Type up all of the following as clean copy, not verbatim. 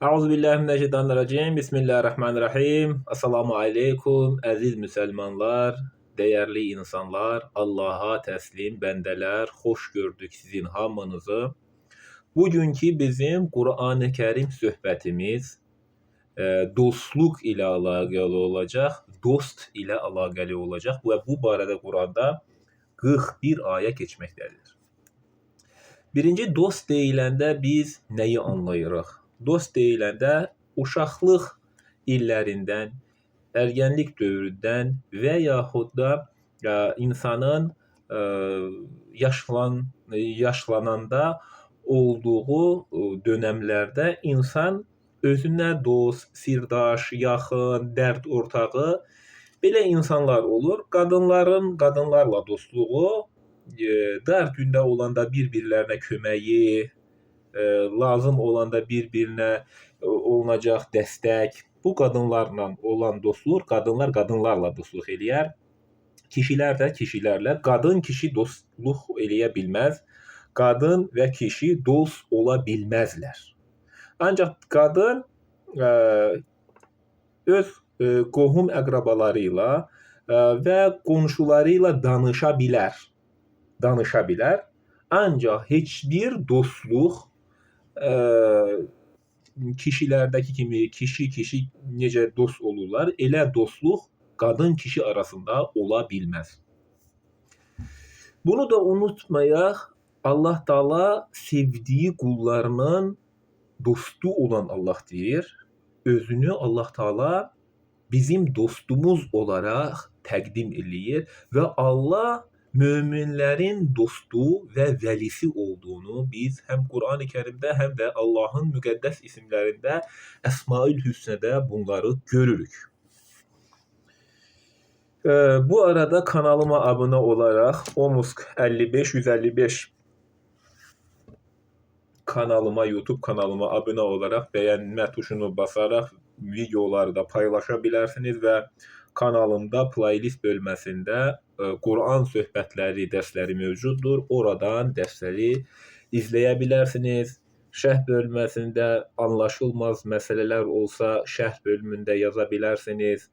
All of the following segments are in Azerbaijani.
Euzubillahimineşşeytanirracim. Bismillahirrahmanirrahim. Assalamu aleykum əziz müsəlmanlar, dəyərli insanlar, Allaha təslim bəndələr, xoş gördük sizin hamınızı. Bugünkü bizim Qur'an-ı Kərim söhbətimiz dostluq ilə əlaqəli olacaq, dost ilə əlaqəli olacaq və bu barədə Quranda 41 ayə keçməkdədir. Birinci dost deyiləndə biz nəyi anlayırıq? Dost deyiləndə uşaqlıq illərindən, ərgənlik dövründən və yaxud da insanın yaşlananda olduğu dönəmlərdə insan özünə dost, sirdaş, yaxın, dərd ortağı belə insanlar olur. Qadınlarla dostluğu, dar gündə olanda bir-birlərinə köməyi, lazım olanda bir-birinə olunacaq dəstək. Bu qadınlarla olan dostluq, qadınlar qadınlarla dostluq eləyər. Kişilər də kişilərlə. Qadın kişi dostluq eləyə bilməz. Qadın və kişi dost ola bilməzlər. Ancaq qadın öz qohum əqrabaları ilə və qonşuları ilə danışa bilər. Ancaq heç bir dostluq kişilərdəki kimi kişi necə dost olurlar, elə dostluq qadın kişi arasında ola bilməz. Bunu da unutmayaq, Allah Taala sevdiyi qullarının dostu olan Allah deyir. Özünü Allah Taala bizim dostumuz olaraq təqdim eləyir və Allah möminlərin dostu və vəlisi olduğunu biz həm Qur'an-ı Kərimdə, həm də Allahın müqəddəs isimlərində, Əsmaül Hüsnədə bunları görürük. Bu arada kanalıma abunə olaraq Omusk 55-155 kanalıma, YouTube kanalıma abunə olaraq bəyənmə tuşunu basaraq videoları da paylaşa bilərsiniz və kanalımda playlist bölməsində Qur'an söhbətləri dərsləri mövcuddur. Oradan dərsləri izləyə bilərsiniz. Şərh bölməsində anlaşılmaz məsələlər olsa şərh bölümündə yaza bilərsiniz.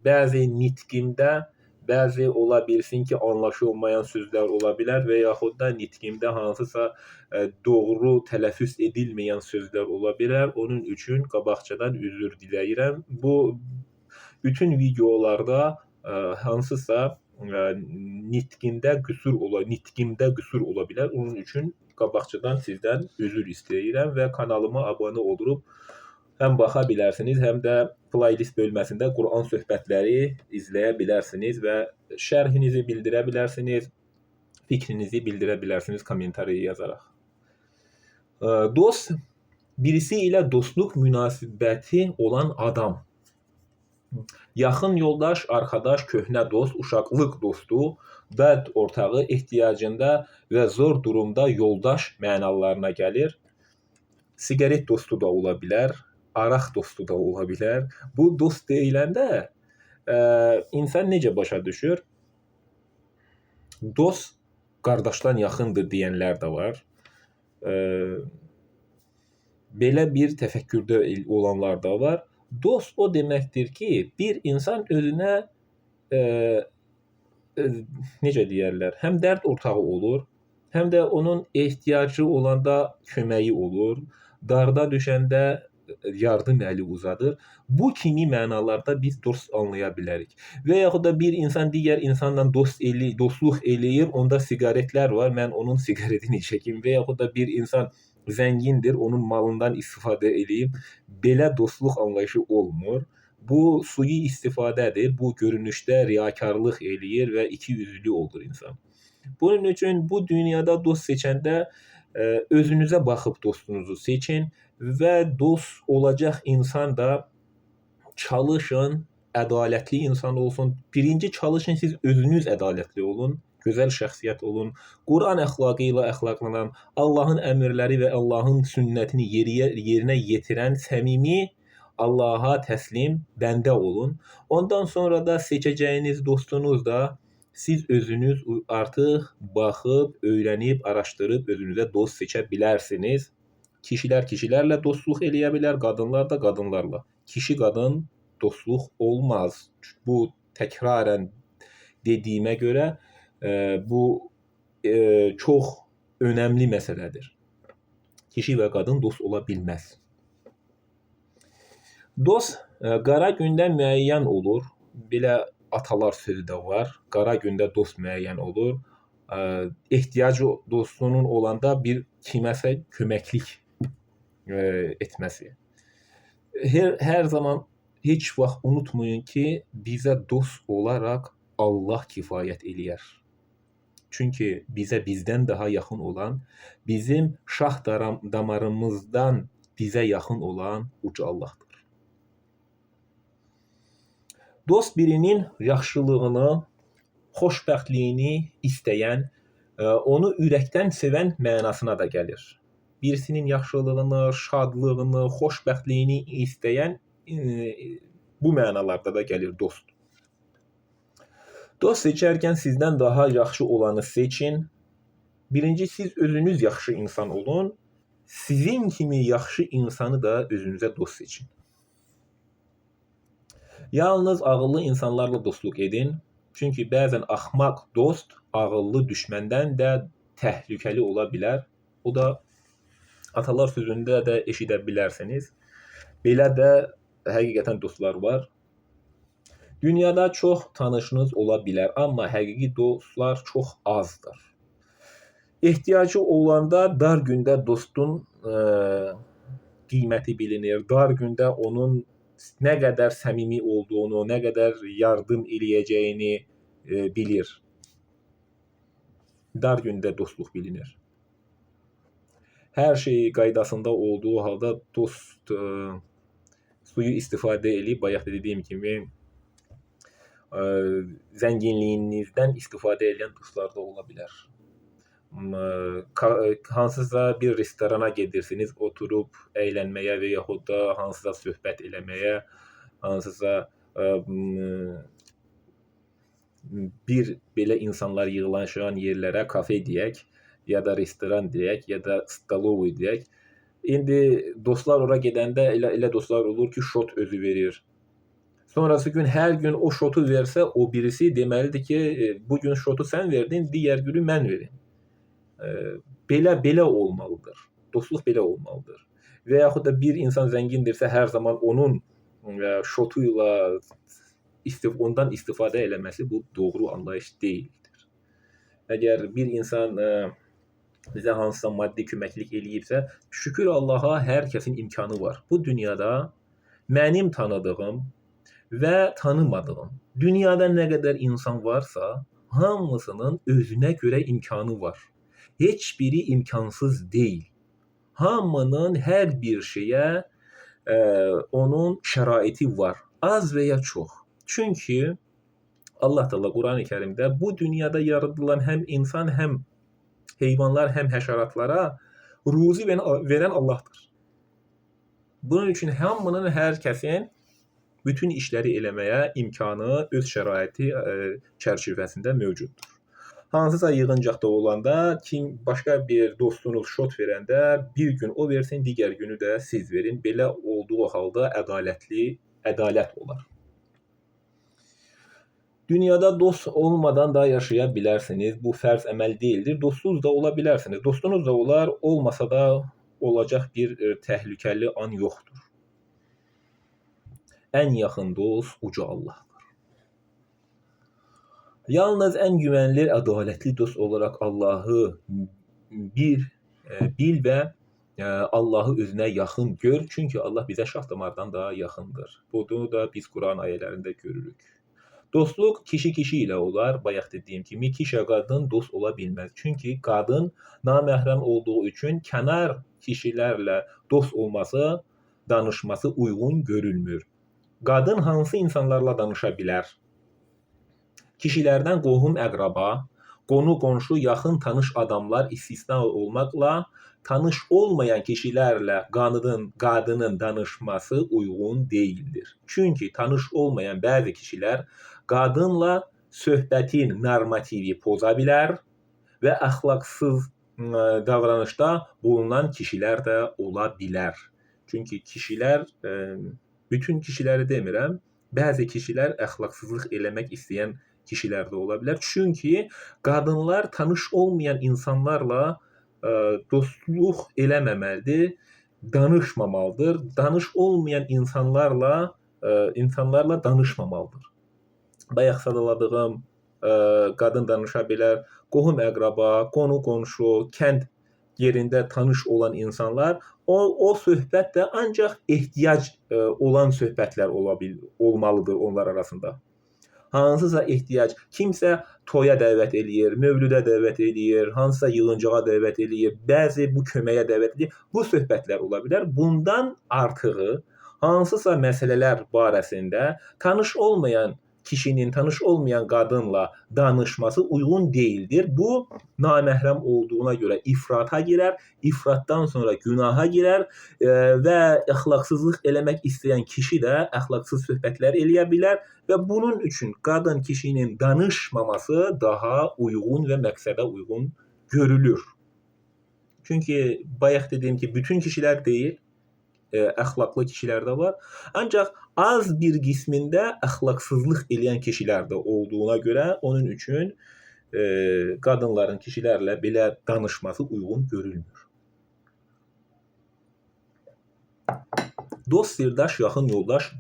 Bəzi nitqimdə bəzi ola bilsin ki, anlaşılmayan sözlər ola bilər və yaxud da nitqimdə hansısa doğru tələffüz edilməyən sözlər ola bilər. Onun üçün qabaqcadan üzr diləyirəm. Bu bütün videolarda hansısa nitqimdə qüsur ola bilər. Onun üçün qabaqcadan sizdən üzr istəyirəm və kanalıma abunə olub həm baxa bilərsiniz, həm də playlist bölməsində Qur'an söhbətləri izləyə bilərsiniz və şərhinizi bildirə bilərsiniz, fikrinizi bildirə bilərsiniz kommentariya yazaraq. Dost, birisi ilə dostluq münasibəti olan adam. Yaxın yoldaş, arkadaş, köhnə dost, uşaqlıq dostu, dərd ortağı, ehtiyacında və zor durumda yoldaş mənalarına gəlir. Siqaret dostu da ola bilər, araq dostu da ola bilər. Bu dost deyiləndə insan necə başa düşür? Dost qardaşdan yaxındır deyənlər də var. Belə bir təfəkkürdə olanlar da var. Dost o deməkdir ki, bir insan özünə necə deyərlər, həm dərd ortağı olur, həm də onun ehtiyacı olanda köməyi olur, darda düşəndə yardım əli uzadır. Bu kimi mənalarda biz dost anlaya bilərik. Və yaxud da bir insan digər insanla dostluq eləyir, onda siqaretlər var, mən onun siqaretini çəkim. Və yaxud da bir insan zəngindir, onun malından istifadə eləyib. Belə dostluq anlayışı olmur. Bu sui istifadədir. Bu görünüşdə riyakarlıq eləyir və ikiyüzlü olur insan. Bunun üçün bu dünyada dost seçəndə özünüzə baxıb dostunuzu seçin və dost olacaq insan da çalışın, ədalətli insan olsun. Birinci çalışın, siz özünüz ədalətli olun. Gözəl şəxsiyyət olun, Quran əxlaqı ilə əxlaqlanan, Allahın əmrləri və Allahın sünnətini yerinə yetirən, səmimi, Allaha təslim bəndə olun. Ondan sonra da seçəcəyiniz dostunuz da siz özünüz artıq baxıb, öyrənib, araşdırıb özünüzə dost seçə bilərsiniz. Kişilər kişilərlə dostluq eləyə bilər, qadınlar da qadınlarla. Kişi-qadın dostluq olmaz. Bu təkrarən dediyimə görə bu çox önəmli məsələdir. Kişi və qadın dost ola bilməz. Dost qara gündə müəyyən olur. Belə atalar sözü də var. Qara gündə dost müəyyən olur. Ehtiyacı dostunun olanda bir kiməsə köməklik etməsi. Hər zaman heç vaxt unutmayın ki, bizə dost olaraq Allah kifayət eləyər. Çünki bizə bizdən daha yaxın olan, bizim şah damarımızdan bizə yaxın olan uca Allahdır. Dost birinin yaxşılığını, xoşbəxtliyini istəyən, onu ürəkdən sevən mənasına da gəlir. Birisinin yaxşılığını, şadlığını, xoşbəxtliyini istəyən bu mənalarda da gəlir dost. Dost seçərkən sizdən daha yaxşı olanı seçin. Birinci siz özünüz yaxşı insan olun. Sizin kimi yaxşı insanı da özünüzə dost seçin. Yalnız ağıllı insanlarla dostluq edin. Çünki bəzən axmaq dost ağıllı düşməndən də təhlükəli ola bilər. O da atalar sözündə də eşidə bilərsiniz. Belə də həqiqətən dostlar var. Dünyada çox tanışınız ola bilər, amma həqiqi dostlar çox azdır. Ehtiyacı olanda dar gündə dostun qiyməti bilinir. Dar gündə onun nə qədər səmimi olduğunu, nə qədər yardım eləyəcəyini bilir. Dar gündə dostluq bilinir. Hər şey qaydasında olduğu halda dost suyu istifadə edib, bayaq dediyim kimi, zənginliyinizdən istifadə edən dostlar da ola bilər. Hansısa bir restorana gedirsiniz, oturub əylənməyə və yaxud da hansısa söhbət eləməyə, hansısa bir belə insanlar yığılan yerlərə kafe deyək, ya da restoran deyək, ya da stalovoy deyək. İndi dostlar ora gedəndə elə dostlar olur ki, şot özü verir. Sonrası gün hər gün o şotu versə, o birisi deməlidir ki, bugün şotu sən verdin, digər günü mən verim. Belə olmalıdır. Dostluq belə olmalıdır. Və yaxud da bir insan zəngindirsə, hər zaman onun şotuyla ondan istifadə eləməsi bu doğru anlayış deyildir. Əgər bir insan bizə hansısa maddi köməklik eləyibsə, şükür Allaha hər kəsin imkanı var. Bu dünyada mənim tanıdığım və tanımadığım, dünyada nə qədər insan varsa, hamısının özünə görə imkanı var. Heç biri imkansız deyil. Hamının hər bir şeyə onun şəraiti var. Az və ya çox. Çünki Allah Teala Qurani Kərimdə bu dünyada yaradılan həm insan, həm heyvanlar, həm həşəratlara ruzi verən Allahdır. Bunun üçün hamının, hər kəsin bütün işləri eləməyə imkanı öz şəraiti çərçivəsində mövcuddur. Hansısa yığıncaqda olanda, başqa bir dostunuz şot verəndə bir gün o versin, digər günü də siz verin. Belə olduğu halda ədalət olar. Dünyada dost olmadan da yaşaya bilərsiniz. Bu fərz əməl deyildir. Dostsuz da ola bilərsiniz. Dostunuz da olar, olmasa da olacaq bir təhlükəli an yoxdur. Ən yaxın dost uca Allahdır. Yalnız ən güvənli, ədalətli dost olaraq Allahı bil və Allahı özünə yaxın gör. Çünki Allah bizə şah damardan daha yaxındır. Bunu da biz Quran ayələrində görürük. Dostluq kişi ilə olar. Bayaq dediyim kimi, kişi-qadın dost ola bilməz. Çünki qadın naməhrəm olduğu üçün kənar kişilərlə dost olması, danışması uyğun görülmür. Qadın hansı insanlarla danışa bilər? Kişilərdən qohum-əqraba, qonu-qonşu, yaxın tanış adamlar istisna olmaqla tanış olmayan kişilərlə qadının danışması uyğun deyildir. Çünki tanış olmayan bəzi kişilər qadınla söhbətin normativi poza bilər və əxlaqsız davranışda bulunan kişilər də ola bilər. Çünki kişilər, bütün kişiləri demirəm, bəzi kişilər əxlaqsızlıq eləmək istəyən kişilər də ola bilər. Çünki qadınlar tanış olmayan insanlarla dostluq eləməməlidir, danışmamalıdır. Tanış olmayan insanlarla danışmamalıdır. Bayaq sadaladığım qadın danışa bilər, qohum-əqraba, qonu-qonşu, kənd yerində tanış olan insanlar, o söhbət də ancaq ehtiyac olan söhbətlər olmalıdır onlar arasında. Hansısa ehtiyac, kimsə toya dəvət eləyir, mövlüdə dəvət eləyir, hansısa yığıncağa dəvət eləyir, bəzi bu köməyə dəvət eləyir. Bu söhbətlər ola bilər. Bundan artığı hansısa məsələlər barəsində tanış olmayan kişinin tanış olmayan qadınla danışması uyğun deyildir. Bu naməhrəm olduğuna görə ifrata girər, ifratdan sonra günaha girər və əxlaqsızlıq eləmək istəyən kişi də əxlaqsız söhbətlər eləyə bilər və bunun üçün qadın kişinin danışmaması daha uyğun və məqsədə uyğun görülür. Çünki bayaq dediyim ki, bütün kişilər deyil, əxlaqlı kişilər də var. Ancaq az bir qismində əxlaqsızlıq eləyən kişilər də olduğuna görə onun üçün qadınların kişilərlə belə danışması uyğun görülmür. Dost, sirdaş, yaxın yoldaş.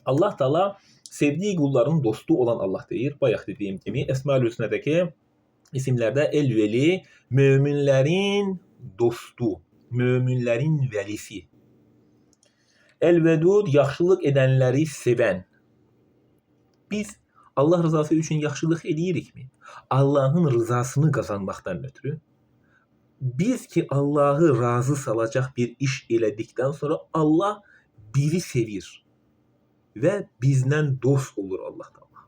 Allah Taala sevdiyi qulların dostu olan Allah deyir. Bayaq dediyim kimi Əsmaül Hüsnədəki isimlərdə El-Veli, möminlərin dostu, möminlərin vəlisi. El-Vedud, yaxşılıq edənləri sevən. Biz Allah rızası üçün yaxşılıq eləyirikmi? Allahın rızasını qazanmaqdan ötürü. Biz ki Allahı razı salacaq bir iş elədikdən sonra Allah bizi sevir və bizdən dost olur Allah Taala.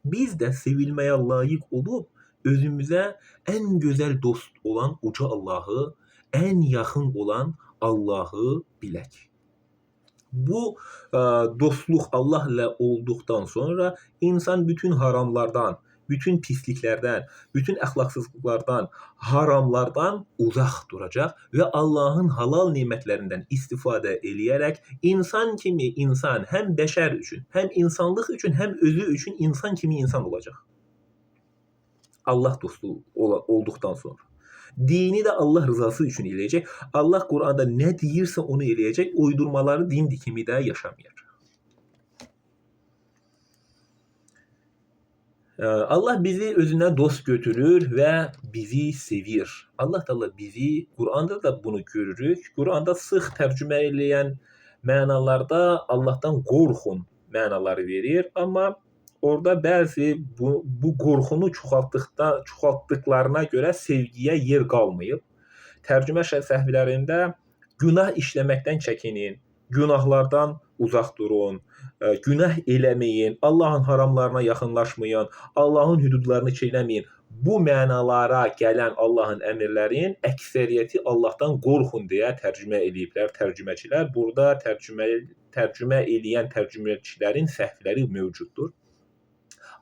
Biz də sevilməyə layiq olub özümüzə ən gözəl dost olan uca Allahı, ən yaxın olan Allahı bilək. Bu dostluq Allah ilə olduqdan sonra insan bütün haramlardan, bütün pisliklərdən, bütün əxlaqsızlıqlardan, haramlardan uzaq duracaq və Allahın halal nemətlərindən istifadə eləyərək insan kimi insan, həm bəşər üçün, həm insanlıq üçün, həm özü üçün insan kimi insan olacaq. Allah dostu olduqdan sonra. Dini də Allah rızası üçün eləyəcək. Allah Quranda nə deyirsə onu eləyəcək. Uydurmaları dindir kimi də yaşamayacaq. Allah bizi özünə dost götürür və bizi sevir. Allah Taala bizi, Quranda da bunu görürük. Quranda sıx tərcümə eləyən mənalarda Allahdan qorxun mənaları verir. Amma orada bəzi bu qorxunu çoxaltdıqlarına görə sevgiyə yer qalmayıb. Tərcümə səhvlərində günah işləməkdən çəkinin, günahlardan uzaq durun, günah eləməyin, Allahın haramlarına yaxınlaşmayın, Allahın hüdudlarını çiğnəməyin. Bu mənalara gələn Allahın əmrlərin əksəriyyəti Allahdan qorxun deyə tərcümə eləyiblər tərcüməçilər. Burada tərcümə eləyən tərcüməçilərin səhvləri mövcuddur.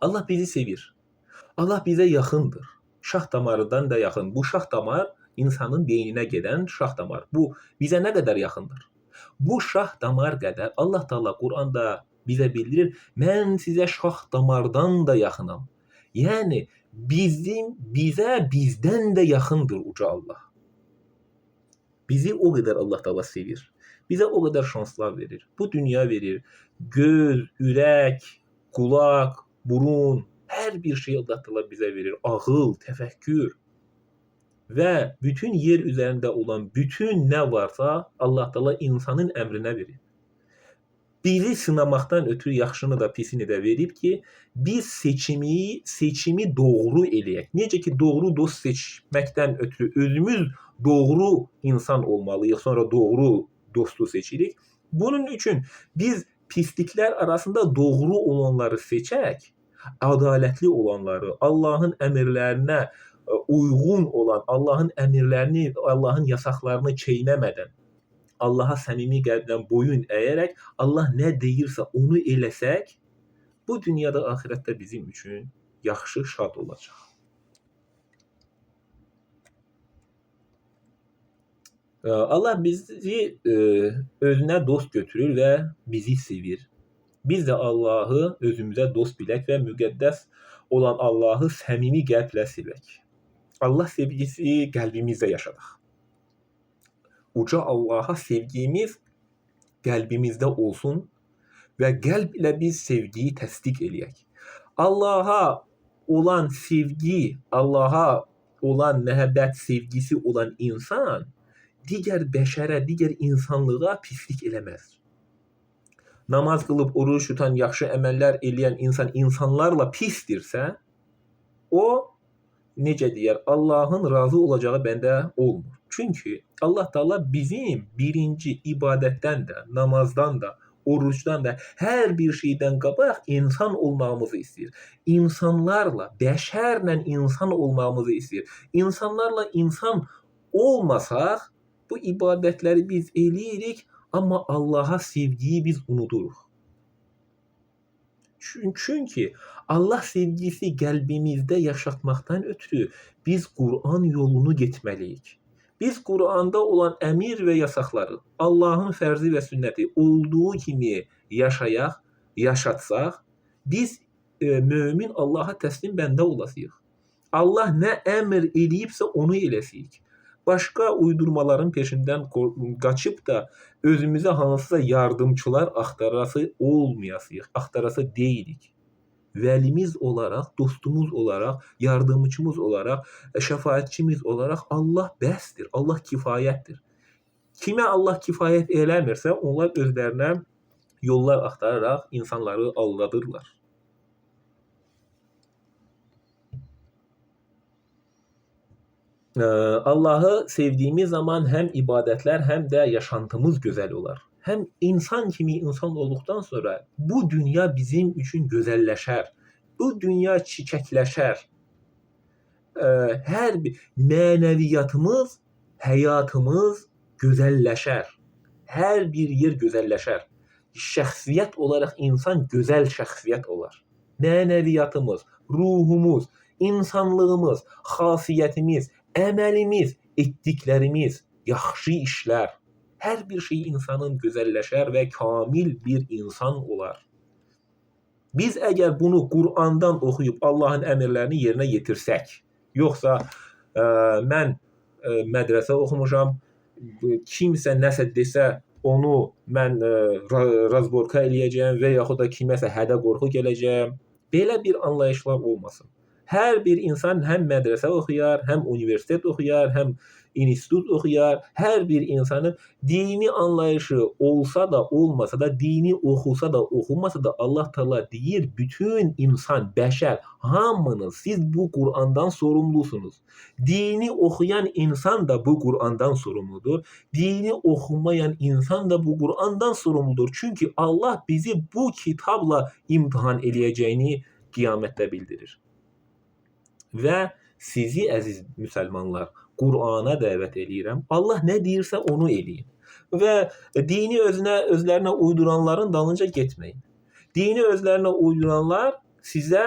Allah bizi sevir. Allah bizə yaxındır. Şah damarından da yaxın. Bu şah damar insanın beyninə gedən şah damar. Bu bizə nə qədər yaxındır? Bu şah damar qədər Allah Taala Quranda bizə bildirir, mən sizə şah damardan da yaxınam. Yəni bizə bizdən də yaxındır uca Allah. Bizi o qədər Allah Taala sevir. Bizə o qədər şanslar verir. Bu dünya verir. Göz, ürək, qulaq, burun, hər bir şey Allah Taala bizə verir. Ağıl, təfəkkür və bütün yer üzərində olan bütün nə varsa Allah Taala insanın əmrinə verir. Bizi sınamaqdan ötürü yaxşını da, pisini də verib ki, biz seçimi doğru eləyək. Necə ki doğru dost seçməkdən ötürü özümüz doğru insan olmalıyıq, sonra doğru dostu seçirik. Bunun üçün biz pisliklər arasında doğru olanları seçək. Ədalətli olanları, Allahın əmrlərinə uyğun olan, Allahın əmrlərini, Allahın yasaqlarını çeynəmədən, Allaha səmimi qəlbdən boyun əyərək, Allah nə deyirsə onu eləsək, bu dünyada, axirətdə bizim üçün yaxşı, şad olacaq. Allah bizi özünə dost götürür və bizi sevir. Biz də Allahı özümüzə dost bilək və müqəddəs olan Allahı səmimi qəlblə sevək. Allah sevgisi qəlbimizdə yaşadaq. Uca Allaha sevgimiz qəlbimizdə olsun və qəlb ilə biz sevgiyi təsdiq eləyək. Allaha olan sevgi, Allaha olan məhəbbət sevgisi olan insan digər bəşərə, digər insanlığa pislik eləməz. Namaz qılıb, oruç tutan, yaxşı əməllər eləyən insan insanlarla pisdirsə, o necə deyər, Allahın razı olacağı bəndə olmur. Çünki Allah Taala bizim birinci ibadətdən də, namazdan da, orucdan da, hər bir şeydən qabaq insan olmağımızı istəyir. İnsanlarla, bəşərlə insan olmağımızı istəyir. İnsanlarla insan olmasaq, bu ibadətləri biz eləyirik, amma Allaha sevgiyi biz unuduruq. Çünki Allah sevgisi qəlbimizdə yaşatmaqdan ötürü biz Qur'an yolunu getməliyik. Biz Qur'anda olan əmir və yasaqları, Allahın fərzi və sünnəti olduğu kimi yaşayaq, yaşatsaq, biz mömin Allaha təslim bəndə olasıyıq. Allah nə əmr edibsə onu eləsiyik. Başqa uydurmaların peşindən qaçıb da özümüzə hansısa yardımçılar axtarası olmayasıyıq, axtarası deyilik. Vəlimiz olaraq, dostumuz olaraq, yardımçımız olaraq, şəfaətçimiz olaraq Allah bəsdir, Allah kifayətdir. Kimə Allah kifayət eləmirsə, onlar özlərinə yollar axtararaq insanları aldadırlar. Allahı sevdiyimiz zaman həm ibadətlər, həm də yaşantımız gözəl olar. Həm insan kimi insan olduqdan sonra bu dünya bizim üçün gözəlləşər. Bu dünya çiçəkləşər. Hər bir mənəviyyatımız, həyatımız gözəlləşər. Hər bir yer gözəlləşər. Şəxsiyyət olaraq insan gözəl şəxsiyyət olar. Mənəviyyatımız, ruhumuz, insanlığımız, xasiyyətimiz, əməlimiz, etdiklərimiz, yaxşı işlər, hər bir şey insanın gözəlləşər və kamil bir insan olar. Biz əgər bunu Qur'andan oxuyub Allahın əmrlərini yerinə yetirsək, yoxsa mən mədrəsə oxumuşam, kimsə nəsə desə onu mən razborka eləyəcəm və yaxud da kiməsə hədə qorxu gələcəm, belə bir anlayışlar olmasın. Hər bir insan həm mədrəsə oxuyar, həm universitet oxuyar, həm institut oxuyar. Hər bir insanın dini anlayışı olsa da, olmasa da, dini oxusa da, oxumasa da Allah Taala deyir, bütün insan, bəşər, hamınız siz bu Qur'andan sorumlusunuz. Dini oxuyan insan da bu Qur'andan sorumludur. Dini oxumayan insan da bu Qur'andan sorumludur. Çünki Allah bizi bu kitabla imtihan eləyəcəyini qiyamətdə bildirir. Və sizi əziz müsəlmanlar, Qur'ana dəvət eləyirəm. Allah nə deyirsə onu eləyin. Və dini özlərinə uyduranların dalınca getməyin. Dini özlərinə uyduranlar sizə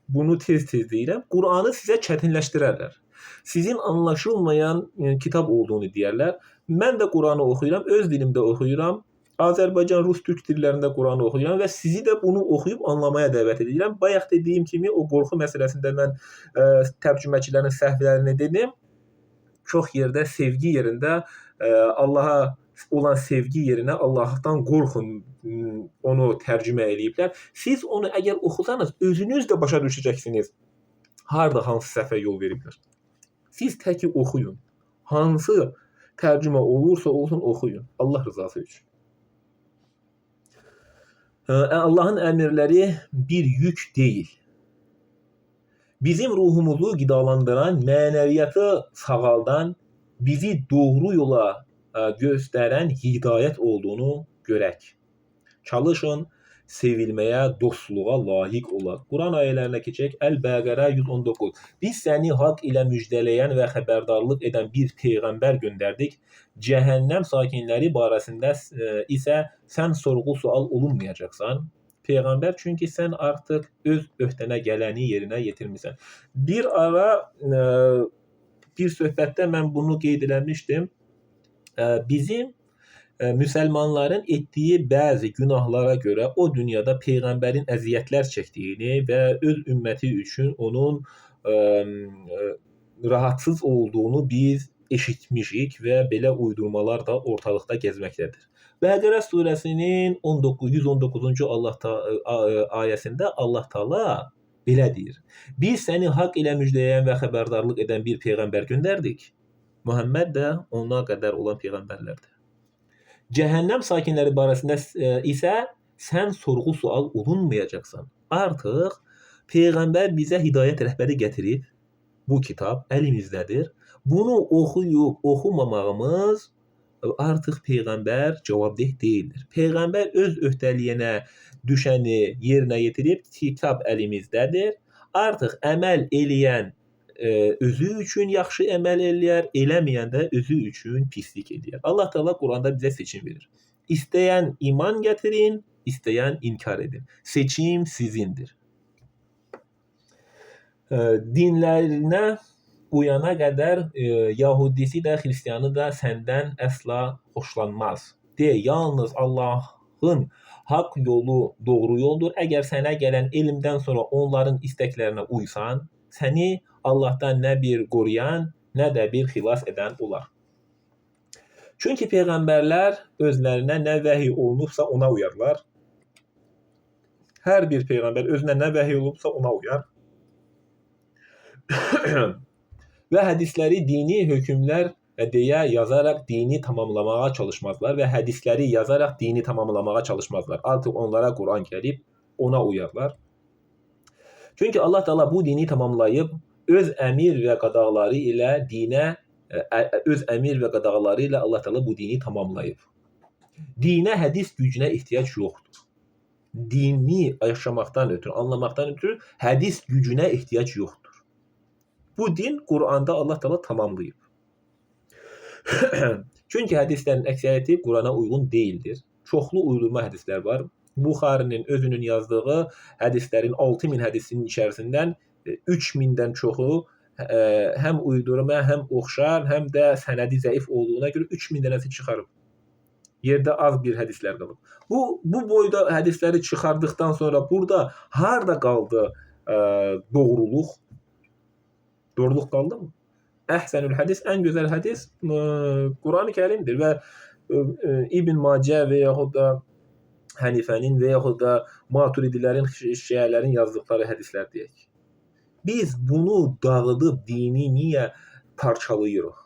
bunu tez-tez deyirəm, Qur'anı sizə çətinləşdirərlər. Sizin anlaşılmayan kitab olduğunu deyərlər. Mən də Qur'anı oxuyuram, öz dilimdə oxuyuram. Azərbaycan, Rus, Türk dillərində Qur'anı oxuyuram və sizi də bunu oxuyub anlamaya dəvət edirəm. Bayaq dediyim kimi o qorxu məsələsində mən tərcüməçilərin səhvlərini dedim. Çox yerdə sevgi yerində Allaha olan sevgi yerinə Allahdan qorxun onu tərcümə eləyiblər. Siz onu əgər oxusanız özünüz də başa düşəcəksiniz. Harda hansı səhvə yol veriblər. Siz təki oxuyun. Hansı tərcümə olursa olsun oxuyun. Allah rızası üçün. Allahın əmrləri bir yük deyil. Bizim ruhumuzu qidalandıran, mənəviyyatı sağaldan, bizi doğru yola göstərən hidayət olduğunu görək. Çalışın, sevilməyə, dostluğa layiq olaq. Quran ayələrinə keçək. Əl-Bəqərə 119. Biz səni haqq ilə müjdələyən və xəbərdarlıq edən bir peyğəmbər göndərdik. Cəhənnəm sakinləri barəsində isə sən sorğu-sual olunmayacaqsan. Peyğəmbər, çünki sən artıq öz öhdənə gələni yerinə yetirmisən. Bir ara bir söhbətdə mən bunu qeyd eləmişdim. Bizim müsəlmanların etdiyi bəzi günahlara görə o dünyada peyğəmbərin əziyyətlər çəkdiyini və öz ümməti üçün onun rahatsız olduğunu biz eşitmişik və belə uydurmalar da ortalıqda gəzməkdədir. Bəqərə surəsinin 119-cu ayəsində Allah Taala belə deyir: Biz səni haqq ilə müjdələyən və xəbərdarlıq edən bir peyğəmbər göndərdik. Muhammed də ona qədər olan peyğəmbərlərdir. Cəhənnəm sakinləri barəsində isə sən sorğu-sual olunmayacaqsan. Artıq peyğəmbər bizə hidayət rəhbəri gətirib. Bu kitab əlimizdədir. Bunu oxuyub oxumamağımız artıq peyğəmbər cavabdeh deyildir. Peyğəmbər öz öhdəliyinə düşəni yerinə yetirib, kitab əlimizdədir. Artıq əməl eləyən özü üçün yaxşı əməl eləyər, eləməyən də özü üçün pislik eləyər. Allah Taala Quranda bizə seçim verir. İstəyən iman gətirin, istəyən inkar edin. Seçim sizindir. Dinlərinə uyana qədər Yahudisi də, Xristiyanı da səndən əsla xoşlanmaz. Yalnız Allahın haqq yolu doğru yoldur. Əgər sənə gələn elmdən sonra onların istəklərinə uysan, səni Allahdan nə bir qoruyan, nə də bir xilas edən olar. Çünki peyğəmbərlər özlərinə nə vəhiy olunubsa ona uyarlar. Hər bir peyğəmbər özünə nə vəhiy olubsa ona uyar. Və hədisləri dini hökmlər deyə yazaraq dini tamamlamağa çalışmazlar və hədisləri yazaraq dini tamamlamağa çalışmazlar. Artıq onlara Quran gəlib, ona uyarlar. Çünki Allah Taala bu dini tamamlayıb öz əmir və qadağaları ilə Allah Taala bu dini tamamlayıb. Dinə, hədis gücünə ehtiyac yoxdur. Dini yaşamaqdan ötürü, anlamaqdan ötürü hədis gücünə ehtiyac yoxdur. Bu din Quranda Allah Taala tamamlayıb. Çünki hədislərin əksəriyyəti Qurana uyğun deyildir. Çoxlu uydurma hədislər var. Buxarinin özünün yazdığı hədislərin 6000 hədisinin içərisindən 3000-dən çoxu həm uydurma, həm oxşar, həm də sənədi zəif olduğuna görə 3000 dənəsi çıxarıb. Yerdə az bir hədislər qalıb. Bu boyda hədisləri çıxardıqdan sonra burada harda qaldı doğruluq? Doğruluq qaldı mı? Əhsənül hədis, ən gözəl hədis Quran-ı Kərimdir və İbn Macə və yaxud da Hənifənin və yaxud da Maturidilərin, Şiələrin yazdıqları hədislər deyək. Biz bunu dağıdıb dini niyə parçalayırıq?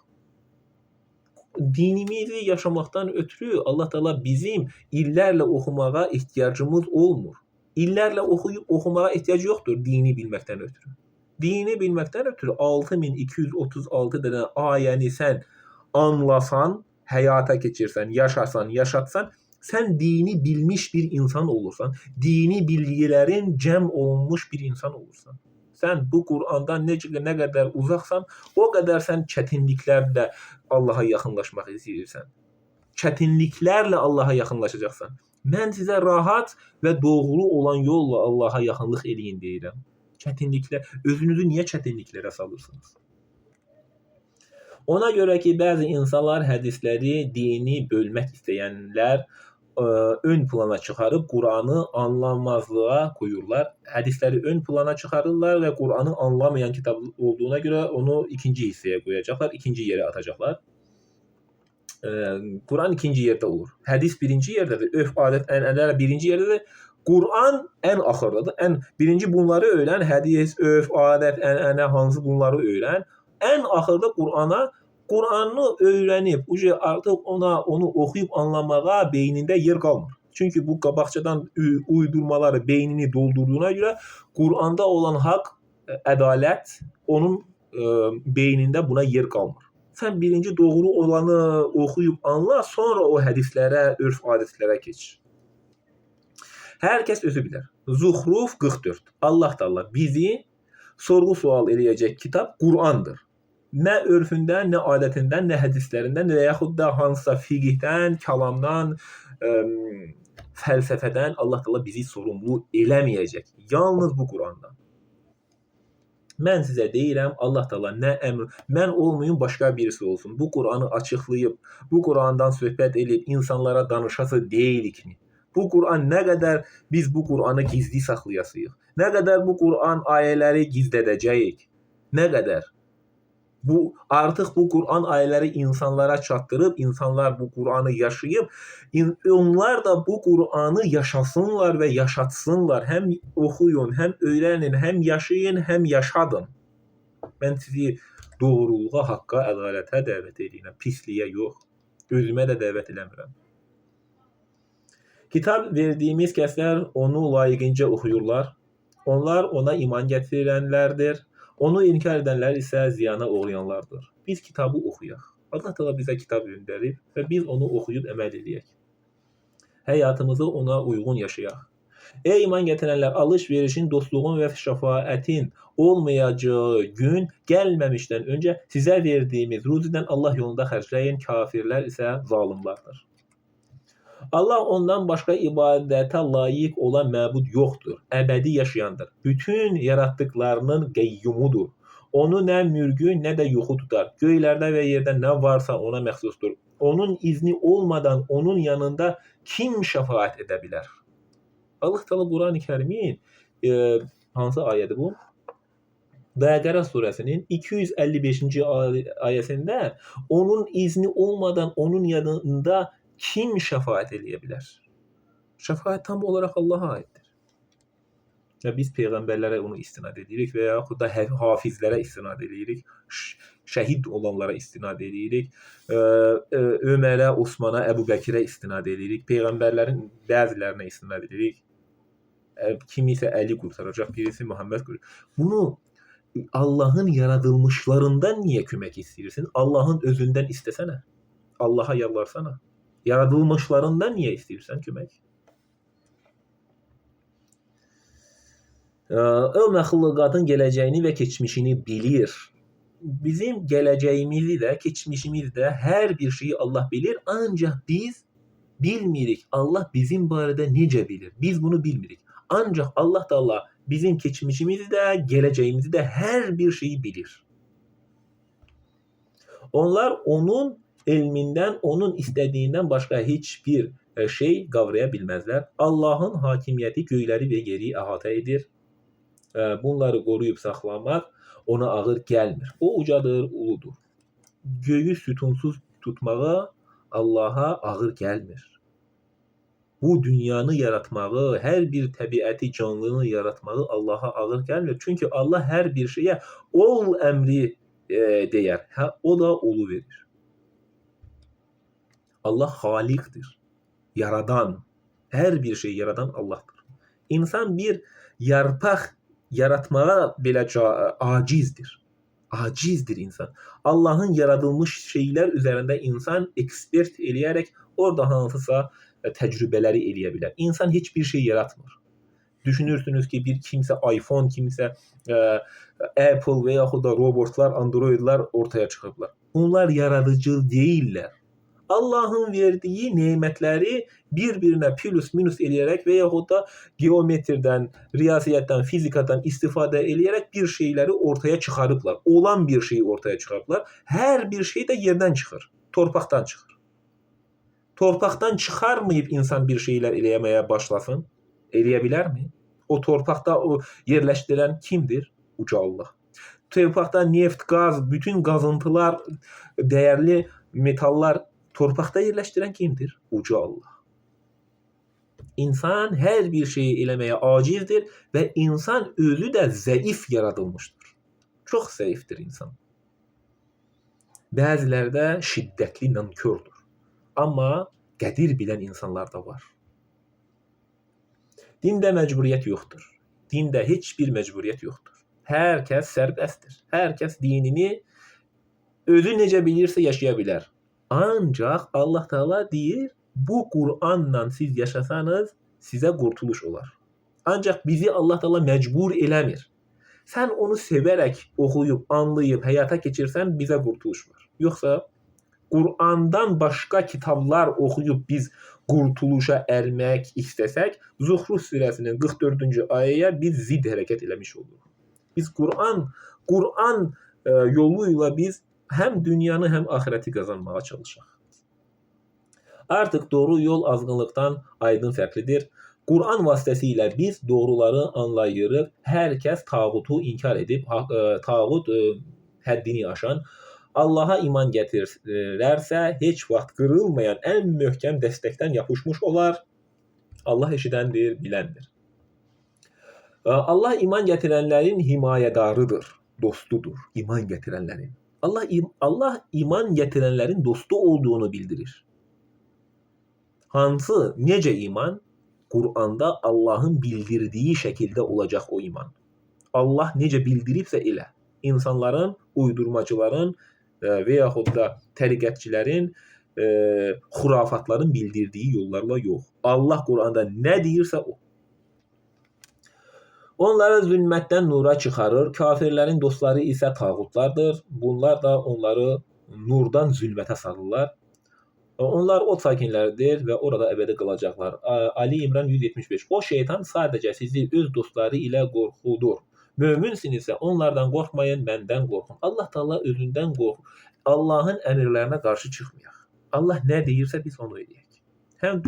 Dinimizi yaşamaqdan ötürü Allah Taala bizim illərlə oxumağa ehtiyacımız olmur. İllərlə oxuyub oxumağa ehtiyac yoxdur dini bilməkdən ötürü. Dini bilməkdən ötürü 6236 dənə ayəni sən anlasan, həyata keçirsən, yaşasan, yaşatsan, sən dini bilmiş bir insan olursan, dini bilgilərin cəm olunmuş bir insan olursan. Sən bu Qurandan nə qədər uzaqsan, o qədər sən çətinliklərlə Allaha yaxınlaşmaq istəyirsən. Çətinliklərlə Allaha yaxınlaşacaqsan. Mən sizə rahat və doğru olan yolla Allaha yaxınlıq eləyin deyirəm. Çətinliklər, özünüzü niyə çətinliklərə salırsınız? Ona görə ki, bəzi insanlar hədisləri dini bölmək istəyənlər ön plana çıxarıb Quranı anlamazlığa qoyurlar. Hədisləri ön plana çıxarırlar və Quranı anlamayan kitab olduğuna görə onu ikinci hissəyə qoyacaqlar, ikinci yerə atacaqlar. Quran ikinci yerdə olur. Hədis birinci yerdədir, örf, adət, ənənələr birinci yerdədir. Quran ən axırdadır. Birinci bunları öyrən, hədis, örf, adət, ənənə, hansı bunları öyrən. Ən axırda Quranı öyrənib, artıq onu oxuyub anlamağa beynində yer qalmır. Çünki bu qabaqcadan uydurmaları beynini doldurduğuna görə Quranda olan haqq, ədalət onun beynində buna yer qalmır. Sən birinci doğru olanı oxuyub anla, sonra o hədislərə, örf, adətlərə keç. Hər kəs özü bilər. Zuhruf 44. Allah Taala bizi sorğu-sual eləyəcək kitab Qurandır. Nə örfündən, nə adətindən, nə hədislərindən və yaxud da hansısa fiqhdən, kəlamdan, fəlsəfədən Allah Taala bizi sorumlu eləməyəcək. Yalnız bu Qurandan. Mən sizə deyirəm, Allah Taala nə əmr, mən olmayım, başqa birisi olsun. Bu Qur'anı açıqlayıb, bu Qur'andan söhbət edib insanlara danışası deyilikmi? Bu Qur'an nə qədər biz bu Qur'anı gizli saxlayasıyıq? Nə qədər bu Qur'an ayələri gizlədəcəyik? Nə qədər? Bu artıq bu Qur'an ayələri insanlara çatdırıb, insanlar bu Qur'anı yaşayıb, onlar da bu Qur'anı yaşasınlar və yaşatsınlar. Həm oxuyun, həm öyrənin, həm yaşayın, həm yaşadın. Mən sizi doğruluğa, haqqa, ədalətə dəvət edirəm, pisliyə yox. Özümə də dəvət eləmirəm. Kitab verdiyimiz kəslər onu layiqincə oxuyurlar. Onlar ona iman gətirənlərdir. Onu inkar edənlər isə ziyana uğrayanlardır. Biz kitabı oxuyaq. Allah Taala bizə kitab göndərib və biz onu oxuyub əməl edək. Həyatımızı ona uyğun yaşayaq. Ey iman gətirənlər, alış-verişin, dostluğun və şəfaətin olmayacağı gün gəlməmişdən öncə sizə verdiyimiz ruzidən Allah yolunda xərcləyin, kafirlər isə zalimlardır. Allah ondan başqa ibadətə layiq olan məbud yoxdur. Əbədi yaşayandır. Bütün yaratdıqlarının qeyyumudur. Onu nə mürgü, nə də yuxu tutar. Göylərdə və yerdə nə varsa ona məxsusdur. Onun izni olmadan onun yanında kim şəfaət edə bilər? Allah Teala Quran-ı Kərimin hansı ayədir bu? Bəqərə surəsinin 255-ci ayəsində onun izni olmadan onun yanında kim şəfaət eləyə bilər? Şəfaət tam olaraq Allaha aiddir. Ya biz peyğəmbərlərə onu istinad edirik və yaxud da hafizlərə istinad edirik, şəhid olanlara istinad edirik, Ömərə, Osmana, Əbu Bəkirə istinad edirik, peyğəmbərlərin bəzilərinə istinad edirik. Kimisə Əli qurtaracaq, birisi Muhammed qurtaracaq. Bunu Allahın yaradılmışlarından niyə kömək istəyirsin? Allahın özündən istəsənə. Allaha yalvarsana. Yaradılmışlarından niyə istəyirsən kömək? O məxluqatın gələcəyini və keçmişini bilir. Bizim gələcəyimizi də, keçmişimizi də hər bir şeyi Allah bilir, ancaq biz bilmirik. Allah bizim barədə necə bilir? Biz bunu bilmirik. Ancaq Allah Taala bizim keçmişimizi də, gələcəyimizi də hər bir şeyi bilir. Onlar onun elmindən, onun istədiyindən başqa heç bir şey qavraya bilməzlər. Allahın hakimiyyəti göyləri və yeri əhatə edir. Bunları qoruyub saxlamaq ona ağır gəlmir. O ucadır, uludur. Göyü sütunsuz tutmağa Allaha ağır gəlmir. Bu dünyanı yaratmağı, hər bir təbiəti, canlını yaratmağı Allaha ağır gəlmir. Çünki Allah hər bir şeyə ol əmri deyər. O da olu verir. Allah xaliqdir, yaradan, hər bir şey yaradan Allahdır. İnsan bir yarpaq yaratmağa belə acizdir. Acizdir insan. Allahın yaradılmış şeylər üzərində insan ekspert eləyərək orada hansısa təcrübələri eləyə bilər. İnsan heç bir şey yaratmır. Düşünürsünüz ki, bir kimsə iPhone, kimsə Apple və yaxud da robotlar, Androidlər ortaya çıxıblar. Bunlar yaradıcı deyillər. Allahın verdiyi nemətləri bir-birinə plus minus eləyərək və yaxud da geometrdən, riyaziyyatdan, fizikadan istifadə eləyərək bir şeyləri ortaya çıxarıblar. Olan bir şeyi ortaya çıxarıblar. Hər bir şey də yerdən çıxır, torpaqdan çıxır. Torpaqdan çıxarmayıb insan bir şeylər eləməyə başlasın, eləyə bilərmi? O torpaqda o yerləşdirən kimdir? Uca Allah. Torpaqda neft, qaz, bütün qazıntılar, dəyərli metallar torpaqda yerləşdirən kimdir? Uca Allah. İnsan hər bir şeyi eləməyə acizdir və insan özü də zəif yaradılmışdır. Çox zəifdir insan. Bəziləri də şiddətli nankördür. Amma qədir bilən insanlar da var. Dində məcburiyyət yoxdur. Dində heç bir məcburiyyət yoxdur. Hər kəs sərbəstdir. Hər kəs dinini özü necə bilirsə yaşaya bilər. Ancaq Allah Teala deyir, bu Qur'anla siz yaşasanız sizə qurtuluş olar. Ancaq bizi Allah Teala məcbur eləmir. Sən onu sevərək oxuyub, anlayıb, həyata keçirsən bizə qurtuluş var. Yoxsa Qur'andan başqa kitablar oxuyub biz qurtuluşa ərmək istəsək, Zuhruf surəsinin 44-cü ayəyə biz zidd hərəkət eləmiş oluruq. Biz Qur'an yoluyla biz həm dünyanı, həm axirəti qazanmağa çalışaq. Artıq doğru yol azğınlıqdan aydın fərqlidir. Qur'an vasitəsilə biz doğruları anlayırıq. Hər kəs tağutu inkar edib, tağut həddini aşan, Allaha iman gətirirlərsə, heç vaxt qırılmayan ən möhkəm dəstəkdən yapışmış olar. Allah eşidəndir, biləndir. Allah iman gətirənlərin himayədarıdır, dostudur, iman gətirənlərin. Allah iman gətirənlərin dostu olduğunu bildirir. Hansı, necə iman? Qur'anda Allahın bildirdiyi şəkildə olacaq o iman. Allah necə bildiribsə elə. İnsanların, uydurmacıların və yaxud da təriqətçilərin, xurafatların bildirdiyi yollarla yox. Allah Qur'anda nə deyirsə o. Onları zülmətdən nura çıxarır, kafirlərin dostları isə tağutlardır. Bunlar da onları nurdan zülmətə salırlar. Onlar od sakinləridir və orada əbədi qalacaqlar. Ali İmran 175. O şeytan sadəcə sizi öz dostları ilə qorxudur. Möminsinizsə onlardan qorxmayın, məndən qorxun. Allah Taala özündən qorxun. Allahın əmrlərinə qarşı çıxmayaq. Allah nə deyirsə biz onu edək. Həm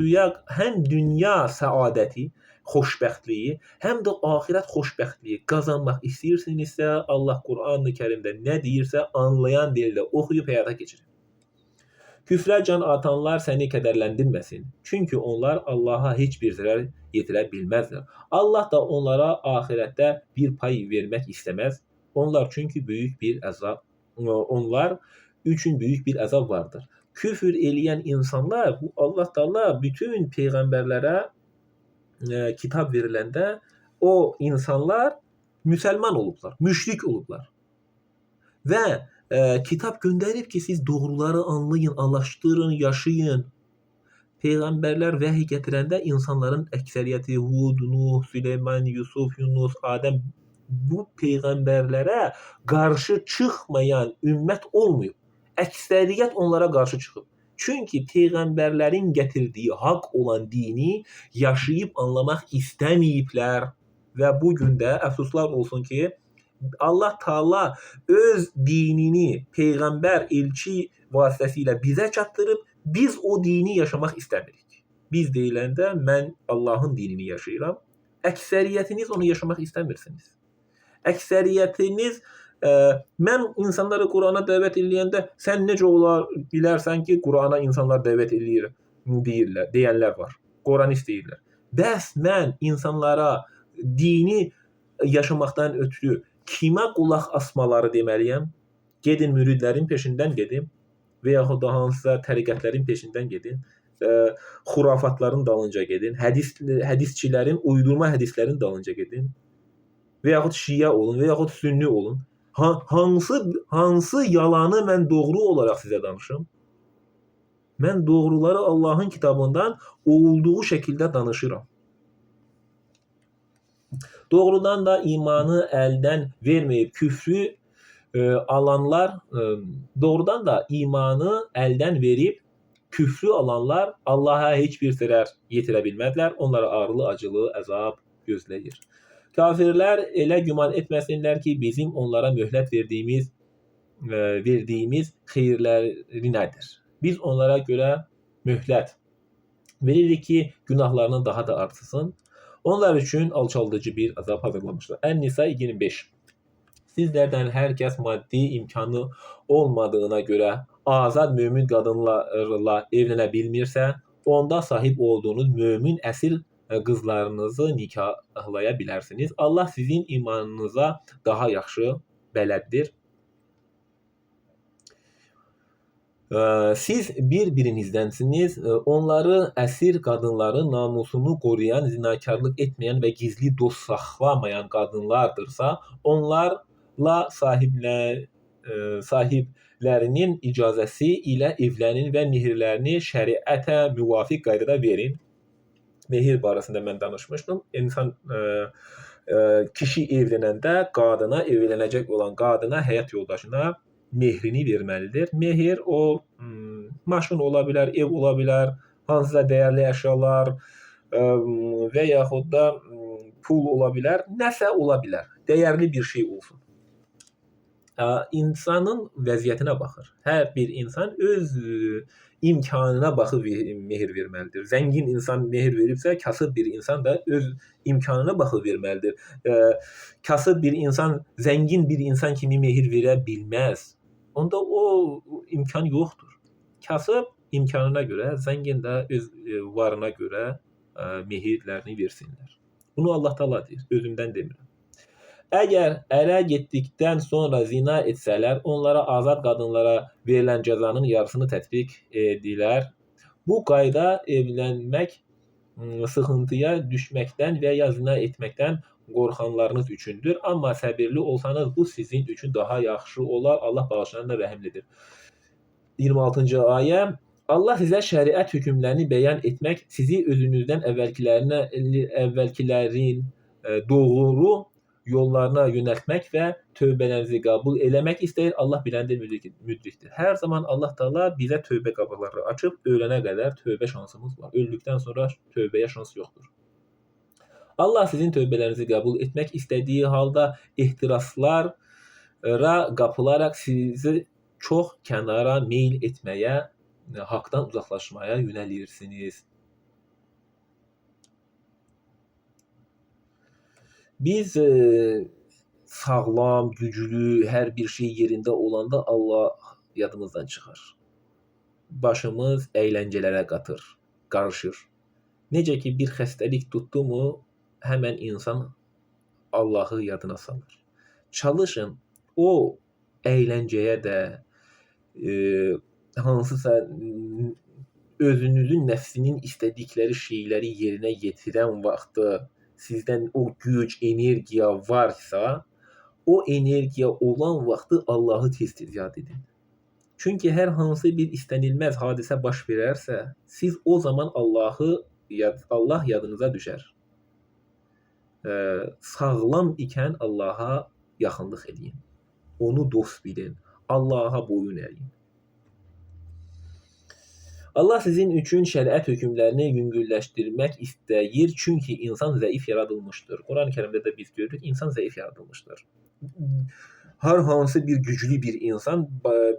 dünya səadəti, xoşbəxtliyi, həm də axirət xoşbəxtliyi qazanmaq istəyirsinizsə, Allah Qur'an-ı Kərimdə nə deyirsə anlayan dildə oxuyub həyata keçirin. Küfrə can atanlar səni kədərləndirməsin. Çünki onlar Allaha heç bir zərər yetirə bilməzlər. Allah da onlara axirətdə bir pay vermək istəməz. Onlar üçün böyük bir əzab vardır. Küfür eləyən insanlar, bu Allah Taala bütün peyğəmbərlərə kitab veriləndə o insanlar müsəlman olublar, müşrik olublar. Və kitab göndərib ki, siz doğruları anlayın, araşdırın, yaşayın. Peyğəmbərlər vəhiy gətirəndə insanların əksəriyyəti Hud, Nuh, Süleyman, Yusuf, Yunus, Adəm bu peyğəmbərlərə qarşı çıxmayan ümmət olmayıb. Əksəriyyət onlara qarşı çıxıb. Çünki peyğəmbərlərin gətirdiyi haqq olan dini yaşayıb anlamaq istəməyiblər və bu gün də əfsuslar olsun ki, Allah Taala öz dinini peyğəmbər, elçi vasitəsilə bizə çatdırıb, biz o dini yaşamaq istəmirik. Biz deyiləndə mən Allahın dinini yaşayıram. Əksəriyyətiniz onu yaşamaq istəmirsiniz. Əksəriyyətiniz mən insanları Qur'ana dəvət eləyəndə sən necə ola bilərsən ki, Qur'ana insanlar dəvət eləyir deyənlər var. Quranist deyirlər. Bəs mən insanlara dini yaşamaqdan ötürü kimə qulaq asmaları deməliyəm? Gedin müridlərin peşindən gedin və yaxud da hansısa təriqətlərin peşindən gedin, xurafatların dalınca gedin, hədisçilərin, uydurma hədislərin dalınca gedin və yaxud şiə olun və yaxud sünni olun. Hansı yalanı mən doğru olaraq sizə danışım? Mən doğruları Allahın kitabından olduğu şəkildə danışıram. Doğrudan da imanı əldən verməyib küfrü alanlar, doğrudan da imanı əldən verib küfrü alanlar Allaha heç bir zərər yetirə bilmədilər. Onlara ağrılı-acılı əzab gözləyir. Kafirlər elə güman etməsinlər ki, bizim onlara möhlət verdiyimiz xeyirləri nədir? Biz onlara görə möhlət veririk ki, günahlarını daha da artırsın. Onlar üçün alçaldıcı bir əzab hazırlamışlar. Ən-Nisa 25. Sizlərdən hər kəs maddi imkanı olmadığına görə azad mömin qadınlarla evlənə bilmirsə, onda sahib olduğunuz mömin əsir qızlarınızı nikahlaya bilərsiniz. Allah sizin imanınıza daha yaxşı bələddir. Siz bir-birinizdənsiniz. Onları əsir qadınların namusunu qoruyan, zinakarlıq etməyən və gizli dost saxlamayan qadınlardırsa, onlarla sahiblərinin icazəsi ilə evlənin və mehirlərini şəriətə müvafiq qaydada verin. Mehir barəsində mən danışmışdım. Kişi evlənəndə qadına, evlənəcək olan qadına, həyat yoldaşına mehrini verməlidir. Mehir o maşın ola bilər, ev ola bilər, hansısa dəyərli əşyalar və yaxud da pul ola bilər, nəsə ola bilər. Dəyərli bir şey olsun. İnsanın vəziyyətinə baxır. Hər bir insan öz imkanına baxıb mehr verməlidir. Zəngin insan mehr veribsə, kasıb bir insan da öz imkanına baxıb verməlidir. Kasıb bir insan zəngin bir insan kimi mehr verə bilməz. Onda o imkan yoxdur. Kasıb imkanına görə, zəngin də öz varına görə mehirlərini versinlər. Bunu Allah Taala deyir, özümdən demirəm. Əgər ərə getdikdən sonra zina etsələr, onlara azad qadınlara verilən cəzanın yarısını tətbiq edilər. Bu qayda evlənmək, sıxıntıya düşməkdən və ya zina etməkdən qorxanlarınız üçündür. Amma səbirli olsanız bu sizin üçün daha yaxşı olar. Allah bağışlayan da rəhimlidir. 26-cı ayə. Allah sizə şəriət hökmlərini bəyan etmək, sizi özünüzdən əvvəlkilərin doğru yollarına yönəltmək və tövbələrinizi qəbul eləmək istəyir. Allah biləndir, müdrikdir. Hər zaman Allah Taala bizə tövbə qapıları açıb, ölənə qədər tövbə şansımız var. Öldükdən sonra tövbəyə şans yoxdur. Allah sizin tövbələrinizi qəbul etmək istədiyi halda ehtiraslara qapılaraq sizi çox kənara meyl etməyə, haqdan uzaqlaşmaya yönəlirsiniz. Biz sağlam, güclü, hər bir şey yerində olanda Allah yadımızdan çıxar. Başımız əyləncələrə qarışır. Necə ki bir xəstəlik tutdu mu, həmən insan Allahı yadına salır. Çalışın o əyləncəyə də hansısa özünüzün nəfsinin istədikləri şeyləri yerinə yetirən vaxtı sizdən o güc, energiya varsa, o energiya olan vaxtı Allahı tez-tez yad edin. Çünki hər hansı bir istənilməz hadisə baş verərsə, siz o zaman Allah yadınıza düşər. Sağlam ikən Allaha yaxınlıq edin. Onu dost bilin. Allaha boyun əyin. Allah sizin üçün şəriət hökmlərini yüngülləşdirmək istəyir, çünki insan zəif yaradılmışdır. Quran-ı Kərimdə də biz görürük, insan zəif yaradılmışdır. Hər hansı bir güclü bir insan,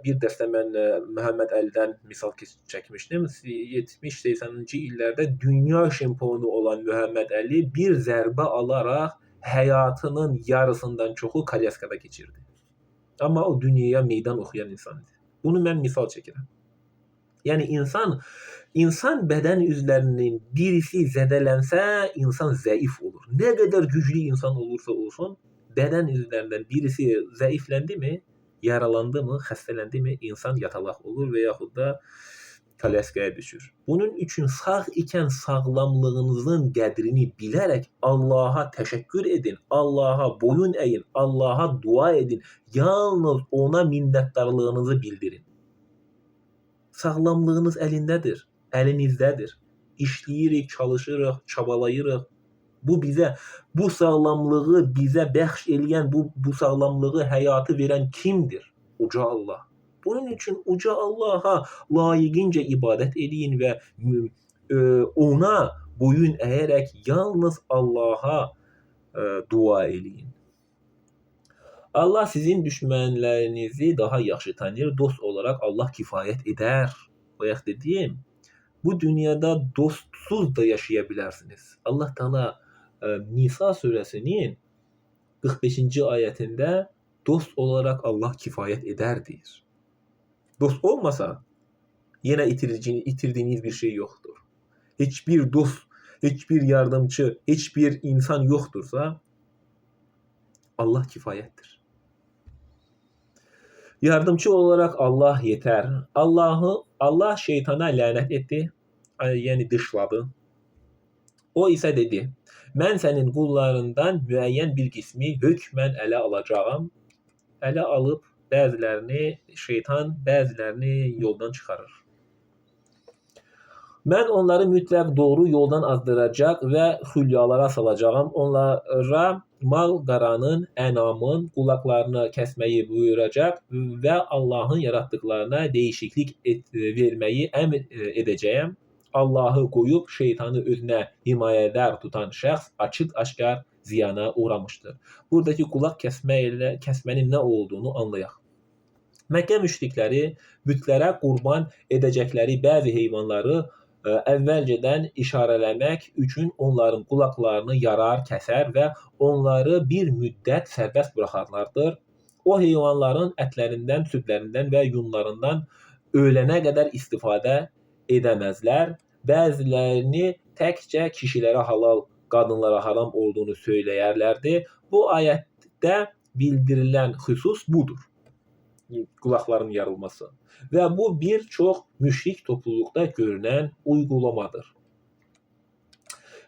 bir dəstə mən Məhəmməd Əlidən misal çəkmişdim. 70-80-ci illərdə dünya şampiyonu olan Məhəmməd Əli bir zərbə alaraq həyatının yarısından çoxu Kalyaskada keçirdi. Amma o dünyaya meydan oxuyan insan idi. Bunu mən misal çəkirəm. Yəni insan bədən üzvlərinin birisi zədələnsə, insan zəif olur. Nə qədər güclü insan olursa olsun, bədən üzvlərindən birisi zəifləndi mi, yaralandı mı, xəstələndi mi, insan yatalaq olur və yaxud da Kalyaskaya düşür. Bunun üçün sağ ikən sağlamlığınızın qədrini bilərək Allaha təşəkkür edin, Allaha boyun əyin, Allaha dua edin, yalnız ona minnətdarlığınızı bildirin. Sağlamlığınız əlindədir, əlinizdədir. İşləyirik, çalışırıq, çabalayırıq. Bu sağlamlığı bizə bəxş eləyən, bu sağlamlığı həyatı verən kimdir? Uca Allah. Bunun üçün uca Allaha layiqincə ibadət edin və ona boyun əyərək yalnız Allaha dua edin. Allah sizin düşmənlərinizi daha yaxşı tanıyır. Dost olaraq Allah kifayət edər. Bayaq dediyim, bu dünyada dostsuz da yaşaya bilərsiniz. Allah Taala Nisa surəsinin 45-ci ayətində dost olaraq Allah kifayət edər deyir. Dost olmasa yenə itirdiyiniz bir şey yoxdur. Heç bir dost, heç bir yardımcı, heç bir insan yoxdursa Allah kifayətdir. Yardımcı olaraq Allah yetər. Allah şeytana lənət etdi, yəni dışladı. O isə dedi, mən sənin qullarından müəyyən bir qismi hökmən ələ alacağam. Ələ alıb şeytan bəzilərini yoldan çıxarır. Mən onları mütləq doğru yoldan azdıracaq və xülyalara salacağam. Onlara mal qaranın, ənamın qulaqlarını kəsməyi buyuracaq və Allahın yaratdıqlarına dəyişiklik verməyi əmr edəcəyəm. Allahı qoyub şeytanı özünə himayədar tutan şəxs açıq-aşkar ziyana uğramışdır. Buradaki qulaq kəsmənin nə olduğunu anlayaq. Məkkə müşrikləri bütlərə qurban edəcəkləri bəzi heyvanları əvvəlcədən işarələmək üçün onların qulaqlarını yarar, kəsər və onları bir müddət sərbəst buraxarlardır. O heyvanların ətlərindən, südlərindən və yunlarından ölənə qədər istifadə edəməzlər. Bəzilərini təkcə kişilərə halal, qadınlara haram olduğunu söyləyərlərdi. Bu ayətdə bildirilən xüsus budur. Qulaqların yarılması. Və bu bir çox müşrik topluluqda görünən uygulamadır.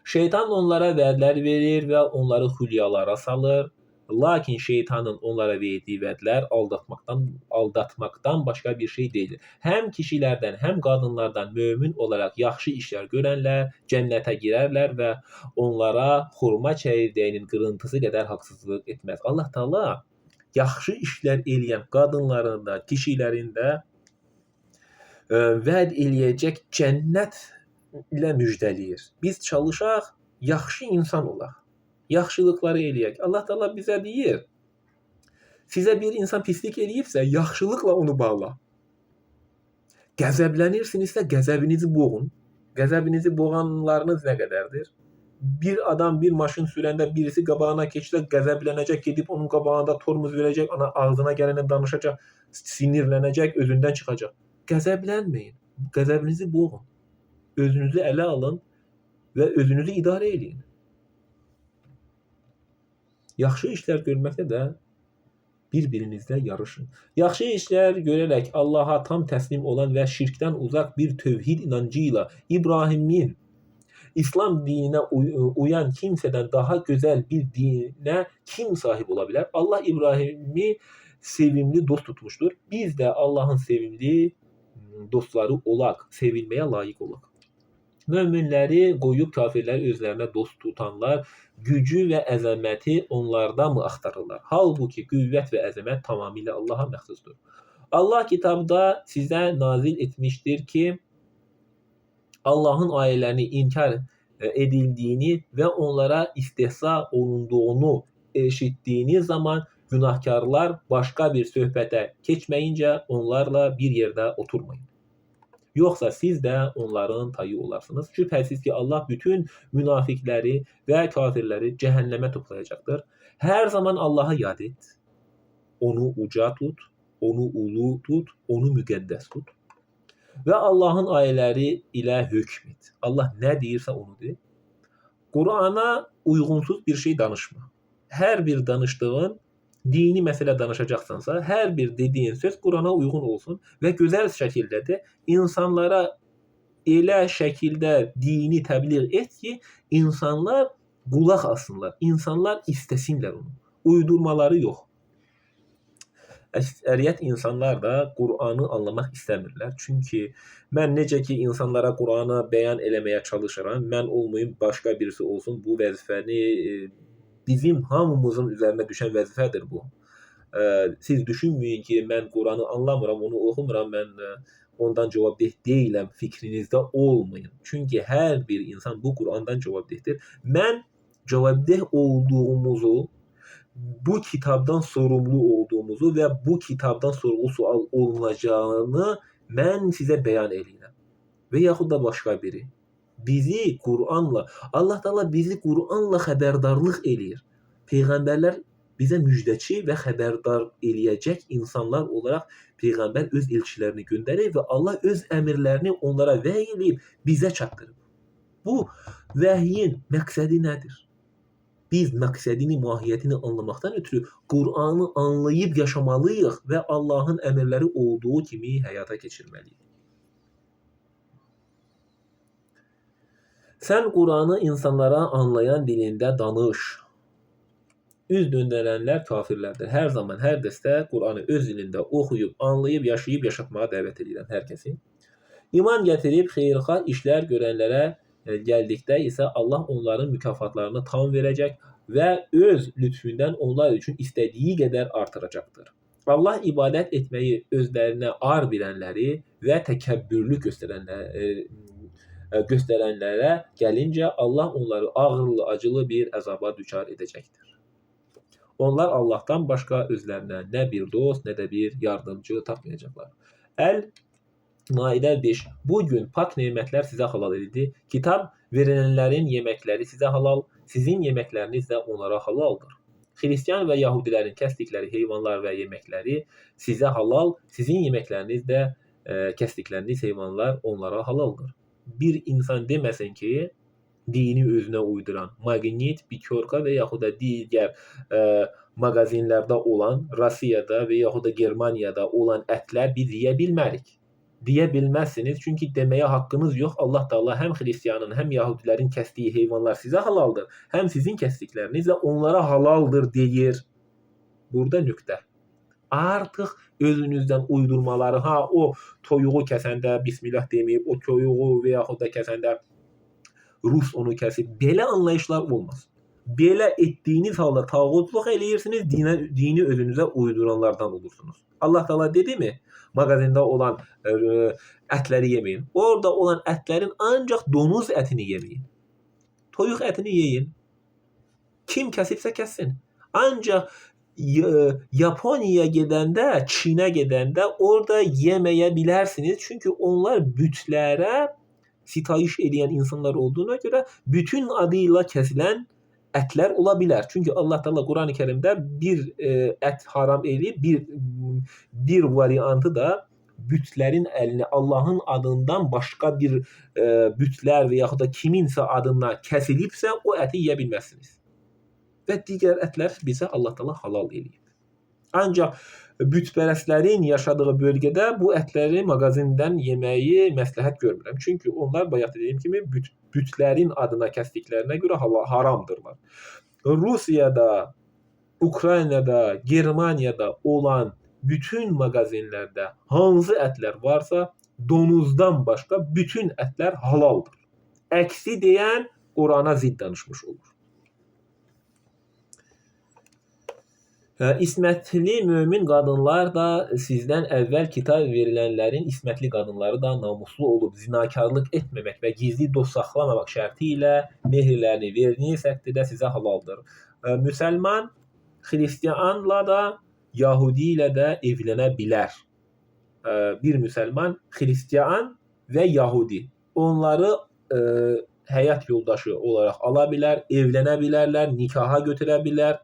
Şeytan onlara vədlər verir və onları xülyalara salır. Lakin şeytanın onlara verdiyi vədlər aldatmaqdan başqa bir şey deyil. Həm kişilərdən, həm qadınlardan mömin olaraq yaxşı işlər görənlər cənnətə girərlər və onlara xurma çəyirdəyinin qırıntısı qədər haqsızlıq etməz. Allah Taala yaxşı işlər eləyən qadınların da, kişilərin də vəd eləyəcək cənnət ilə müjdələyir. Biz çalışaq, yaxşı insan olaq. Yaxşılıqları eləyək. Allah Taala bizə deyir, sizə bir insan pislik eləyibsə, yaxşılıqla onu bağla. Qəzəblənirsinizsə, qəzəbinizi boğun. Qəzəbinizi boğanlarınız nə qədərdir? Bir adam bir maşın sürəndə birisi qabağına keçsə qəzəblənəcək, gedib onun qabağında tormuz verəcək, ona ağzına gələni danışacaq, sinirlənəcək, özündən çıxacaq. Qəzəblənməyin. Qəzəbinizi boğun. Özünüzü ələ alın və özünüzü idarə edin. Yaxşı işlər görməkdə də bir-birinizlə yarışın. Yaxşı işlər görərək Allaha tam təslim olan və şirkdən uzaq bir tövhid inancı ilə İbrahimin İslam dininə uyan kimsədən daha gözəl bir dinə kim sahib ola bilər? Allah İbrahimi sevimli dost tutmuşdur. Biz də Allahın sevimli dostları olaq, sevilməyə layiq olaq. Möminləri qoyub kafirləri özlərinə dost tutanlar gücü və əzəməti onlarda mı axtarırlar? Halbuki qüvvət və əzəmət tamamilə Allaha məxsusdur. Allah kitabda sizə nazil etmişdir ki, Allahın ayələrini inkar edildiyini və onlara istehza olunduğunu eşitdiyiniz zaman günahkarlar başqa bir söhbətə keçməyincə onlarla bir yerdə oturmayın. Yoxsa siz də onların tayı olarsınız. Şübhəsiz ki, Allah bütün münafiqləri və kafirləri cəhənnəmə toplayacaqdır. Hər zaman Allahı yad et. Onu uca tut, onu ulu tut, onu müqəddəs tut. Və Allahın ayələri ilə hökm et. Allah nə deyirsə onu de. Qurana uyğunsuz bir şey danışma. Hər bir danışdığın dini məsələ danışacaqsansa, hər bir dediyin söz Qurana uyğun olsun və gözəl şəkildə də insanlara elə şəkildə dini təbliğ et ki, insanlar qulaq assınlar, insanlar istəsinlər onu. Uydurmaları yox. Əksəriyyət insanlar da Qur'anı anlamaq istəmirlər. Çünki mən necə ki insanlara Qur'anı bəyan eləməyə çalışıram, mən olmayım, başqa birisi olsun, bu vəzifəni bizim hamımızın üzərinə düşən vəzifədir bu. Siz düşünməyin ki, mən Qur'anı anlamıram, onu oxumuram, mən ondan cavabdeh deyiləm, fikrinizdə olmayın. Çünki hər bir insan bu Qur'andan cavabdehdir. Mən cavabdeh olduğumuzu, bu kitabdan sorumlu olduğumuzu və bu kitabdan sorğu-sual olunacağını mən sizə bəyan edirəm. Və yaxud da başqa biri. Bizi Qur'anla, Allah Taala bizi Qur'anla xəbərdarlıq eləyir. Peyğəmbərlər bizə müjdəçi və xəbərdar eləyəcək insanlar olaraq Peyğəmbər öz elçilərini göndərir və Allah öz əmrlərini onlara vəhy eləyib bizə çatdırıb. Bu vəhyin məqsədi nədir? Biz məqsədini, mahiyyətini anlamaqdan ötürü Qur'anı anlayıb yaşamalıyıq və Allahın əmrləri olduğu kimi həyata keçirməliyik. Sən Qur'anı insanlara anlayan dilində danış. Üz döndərənlər kafirlərdir. Hər zaman, hər dəstə Qur'anı öz dilində oxuyub, anlayıb, yaşayıb, yaşatmağa dəvət edirəm hər kəsi. İman gətirib xeyirxah işlər görənlərə gəldikdə isə Allah onların mükafatlarını tam verəcək və öz lütfündən onlar üçün istədiyi qədər artıracaqdır. Allah ibadət etməyi özlərinə ar bilənləri və təkəbbürlü göstərənləri göstərənlərə gəlincə Allah onları ağırlı, acılı bir əzaba düçar edəcəkdir. Onlar Allahdan başqa özlərinə nə bir dost, nə də bir yardımcı tapmayacaqlar. Əl-Maidə 5. Bugün pak nemətlər sizə halal edildi. Kitab verilənlərin yeməkləri sizə halal, sizin yeməkləriniz də onlara halaldır. Xristian və Yahudilərin kəsdikləri heyvanlar və yeməkləri sizə halal, sizin yeməkləriniz də kəsdikləriniz heyvanlar onlara halaldır. Bir insan deməsin ki, dini özünə uyduran Maqnit, Bikorka və yaxud da digər mağazinlərdə olan, Rusiyada və yaxud da Germaniyada olan ətlər biz yeyə bilmərik. Deyə bilməzsiniz, çünki deməyə haqqınız yox. Allah Taala həm xristianın, həm yahudilərin kəsdiyi heyvanlar sizə halaldır, həm sizin kəsdikləriniz də onlara halaldır deyir. Burada nöqtə. Artıq özünüzdən uydurmaları, o toyuğu kəsəndə bismillah deməyib, o toyuğu və yaxud da kəsəndə Rus onu kəsib. Belə anlayışlar olmaz. Belə etdiyiniz halda tağutluq eləyirsiniz, dini özünüzə uyduranlardan olursunuz. Allah Taala dedi mi? Mağazində olan ətləri yeməyin. Orada olan ətlərin ancaq donuz ətini yeməyin. Toyuq ətini yeyin. Kim kəsibsə kəssin. Ancaq Yaponiyaya gedəndə, Çinə gedəndə orada yeməyə bilərsiniz. Çünki onlar bütlərə sitayiş edən insanlar olduğuna görə bütün adıyla kəsilən ətlər ola bilər. Çünki Allah Taala Qurani-Kərimdə bir ət haram eləyib, bir variantı da bütlərin əlini Allahın adından başqa bir bütlər və yaxud da kiminsə adından kəsilibsə o əti yeyə bilməzsiniz. Və digər ətlər bizə Allah Taala halal eləyib. Ancaq bütpərəstlərin yaşadığı bölgədə bu ətləri mağazindən yeməyi məsləhət görmürəm. Çünki onlar bayaq dediyim kimi bütlərin adına kəsdiklərinə görə haramdırlar. Rusiyada, Ukraynada, Germaniyada olan bütün mağazinlərdə hansı ətlər varsa, donuzdan başqa bütün ətlər halaldır. Əksi deyən Qurana zidd danışmış olur. İsmətli mömin qadınlar da sizdən əvvəl kitab verilənlərin ismətli qadınları da namuslu olub, zinakarlıq etməmək və gizli dost saxlamamaq şərti ilə mehirlərini verdiyiniz təqdirdə sizə halaldır. Müsəlman xristianla da, Yahudi ilə də evlənə bilər. Bir müsəlman xristian və Yahudi onları həyat yoldaşı olaraq ala bilər, evlənə bilərlər, nikaha götürə bilər,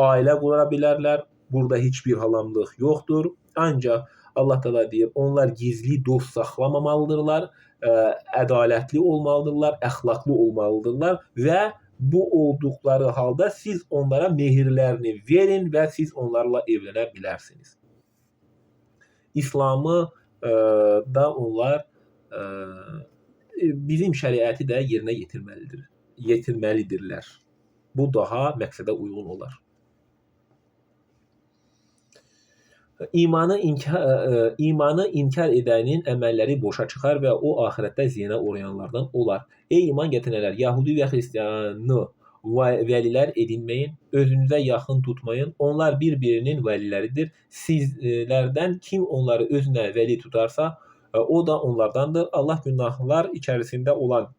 ailə qura bilərlər. Burada heç bir haramlıq yoxdur. Ancaq Allah Taala deyir, onlar gizli dost saxlamamalıdırlar, ədalətli olmalıdırlar, əxlaqlı olmalıdırlar və bu olduqları halda siz onlara mehirlərini verin və siz onlarla evlənə bilərsiniz. İslamı da onlar bizim şəriəti də yerinə yetirməlidirlər. Bu daha məqsədə uyğun olar. İmanı inkar edənin əməlləri boşa çıxar və o axirətdə ziyana uğrayanlardan olar. Ey iman gətirənlər, Yahudi və Xristianı vəlilər edinməyin, özünüzə yaxın tutmayın. Onlar bir-birinin vəliləridir. Sizlərdən kim onları özünə vəli tutarsa, o da onlardandır. Allah günahlar içərisində olan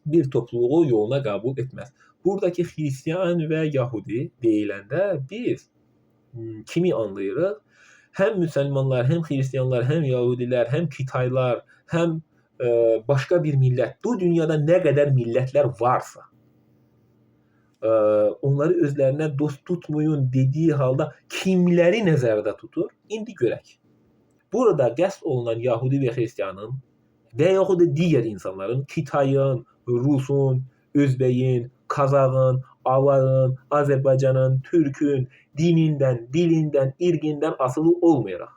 bir topluluğu yoluna qəbul etməz. Buradakı Xristian və Yahudi deyiləndə biz kimi anlayırıq? Həm müsəlmanlar, həm xristianlar, həm Yahudilər, həm Kitaylar, həm başqa bir millət, bu dünyada nə qədər millətlər varsa, onları özlərinə dost tutmayın dediyi halda kimləri nəzərdə tutur? İndi görək. Burada qəsd olunan Yahudi və Xristianın və yaxud da digər insanların, Kitayın, Rusun, Özbəyin, Kazağın, Avarın, Azərbaycanın, Türkün dinindən, dilindən, irqindən asılı olmayaraq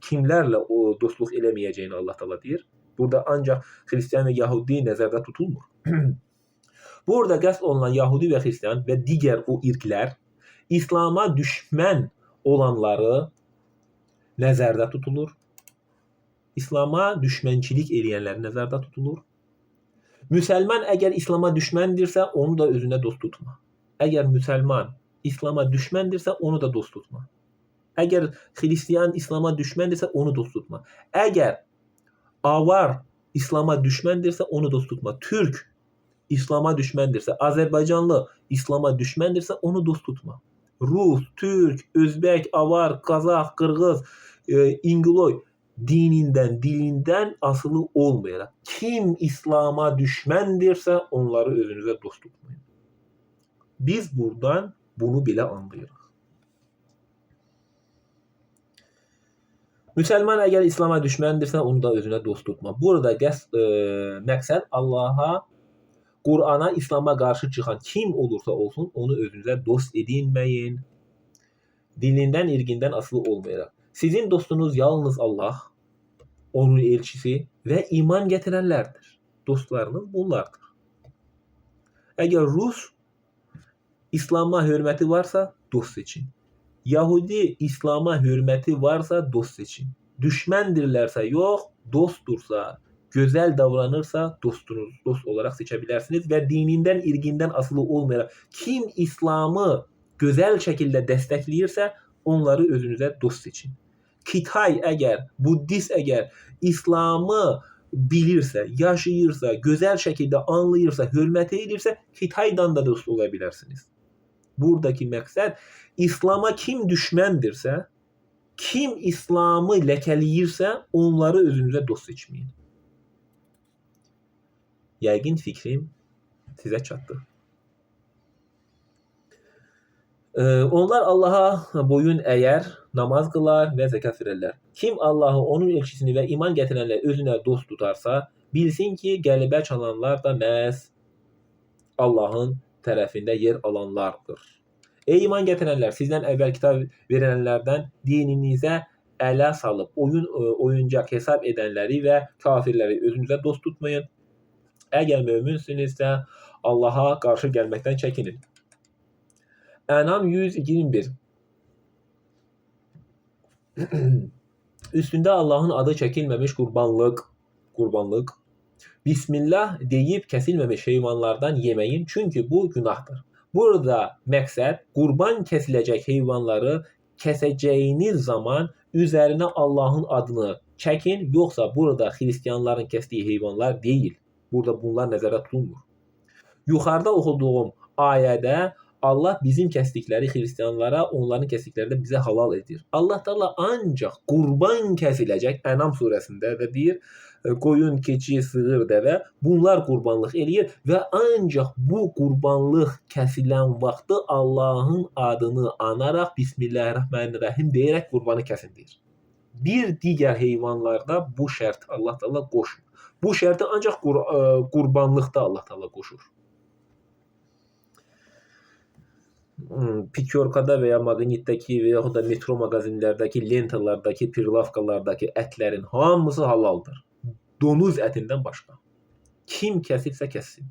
kimlərlə o dostluq eləməyəcəyini Allah Taala deyir. Burada ancaq Xristian və Yahudi nəzərdə tutulmur. Burada qəsd olunan Yahudi və Xristian və digər o irqlər İslama düşmən olanları nəzərdə tutulur. İslama düşmənçilik eləyənlər nəzərdə tutulur. Müsəlman əgər İslama düşməndirsə, onu da özünə dost tutma. Əgər müsəlman İslama düşməndirsə, onu da dost tutma. Əgər Xristian İslama düşməndirsə, onu dost tutma. Əgər avar İslam'a düşmendirse onu dost tutma. Türk İslam'a düşmendirse, Azerbaycanlı İslam'a düşmendirse onu dost tutma. Rus, Türk, Özbek, Avar, Kazak, Kırgız, İngiliz dininden, dilinden asılı olmayarak kim İslam'a düşmendirse onları özünüze dost tutmayın. Biz buradan bunu bile anlıyoruz. Müslüman eğer İslam'a düşmendirse onu da özüne dost tutma. Burada məqsəd Allah'a, Kur'an'a, İslam'a karşı çıkan kim olursa olsun onu özünüze dost edinmeyin. Dilinden, irginden asılı olmayarak. Sizin dostunuz yalnız Allah, onun elçisi ve iman getirenlerdir. Dostlarınız bunlardır. Eğer Rus İslam'a hürmeti varsa dost seçin. Yahudi İslam'a hürmeti varsa dost seçin. Düşmendirlerse yok, dosttursa, güzel davranırsa dostunuz, dost olarak seçebilirsiniz ve dininden, irginden asılı olmayarak kim İslam'ı güzel şekilde destekleyirse onları özünüze dost seçin. Kitay eğer, Buddist eğer İslam'ı bilirse, yaşayırsa, güzel şekilde anlayırsa, hürmet edirse Kitay'dan da dost olabilirsiniz. Buradaki məqsəd İslam'a kim düşmendirse, kim İslam'ı lekeleyirse onları özünüze dost seçmeyin. Yəqin fikrim size çattı. Onlar Allah'a boyun eğer, namaz kılar ve zekat verirler. Kim Allah'ı, onun elçisini ve iman getirenler özüne dost tutarsa, bilsin ki qəlbə çalanlar da məhz Allah'ın tərəfində yer alanlardır. Ey iman getirenler, sizden evvel kitap verilenlerden dininize ele salıp oyuncak hesap edenleri ve kafirleri özünüze dost tutmayın. Eğer müminsinizse Allah'a karşı gelmekten çekinin. En'am 121. Üstünde Allah'ın adı çekilmemiş kurbanlık, Bismillah deyip kesilmemiş hayvanlardan yemeyin çünkü bu günahtır. Burada məqsəd kurban kesilecek hayvanları keseceğiniz zaman üzerine Allah'ın adını çekin, yoksa burada Hristiyanların kestiği hayvanlar değil. Burada bunlar nəzərə tutulmur. Yuxarıda oxuduğum ayədə Allah bizim kestikleri Hristiyanlara, onların kestikleri de bize halal edir. Allah Teala ancak kurban kesilecek, En'am suresinde de deyir, koyun, keçi, sığır, deve bunlar kurbanlık eləyir ve ancak bu kurbanlık kesilen vaxtı Allah'ın adını anarak Bismillahirrahmanirrahim diyerek kurbanı kesin deyir. Bir diğer hayvanlarda bu şart Allah Teala koşur. Bu şartı ancak kurbanlıkta Allah Teala koşur. Pikorkada veya Magnit'teki veya da metro magazinlerdeki lentalardaki, pirlavkalardaki etlerin hamısı halaldır. Donuz etinden başka. Kim kesirse kessin.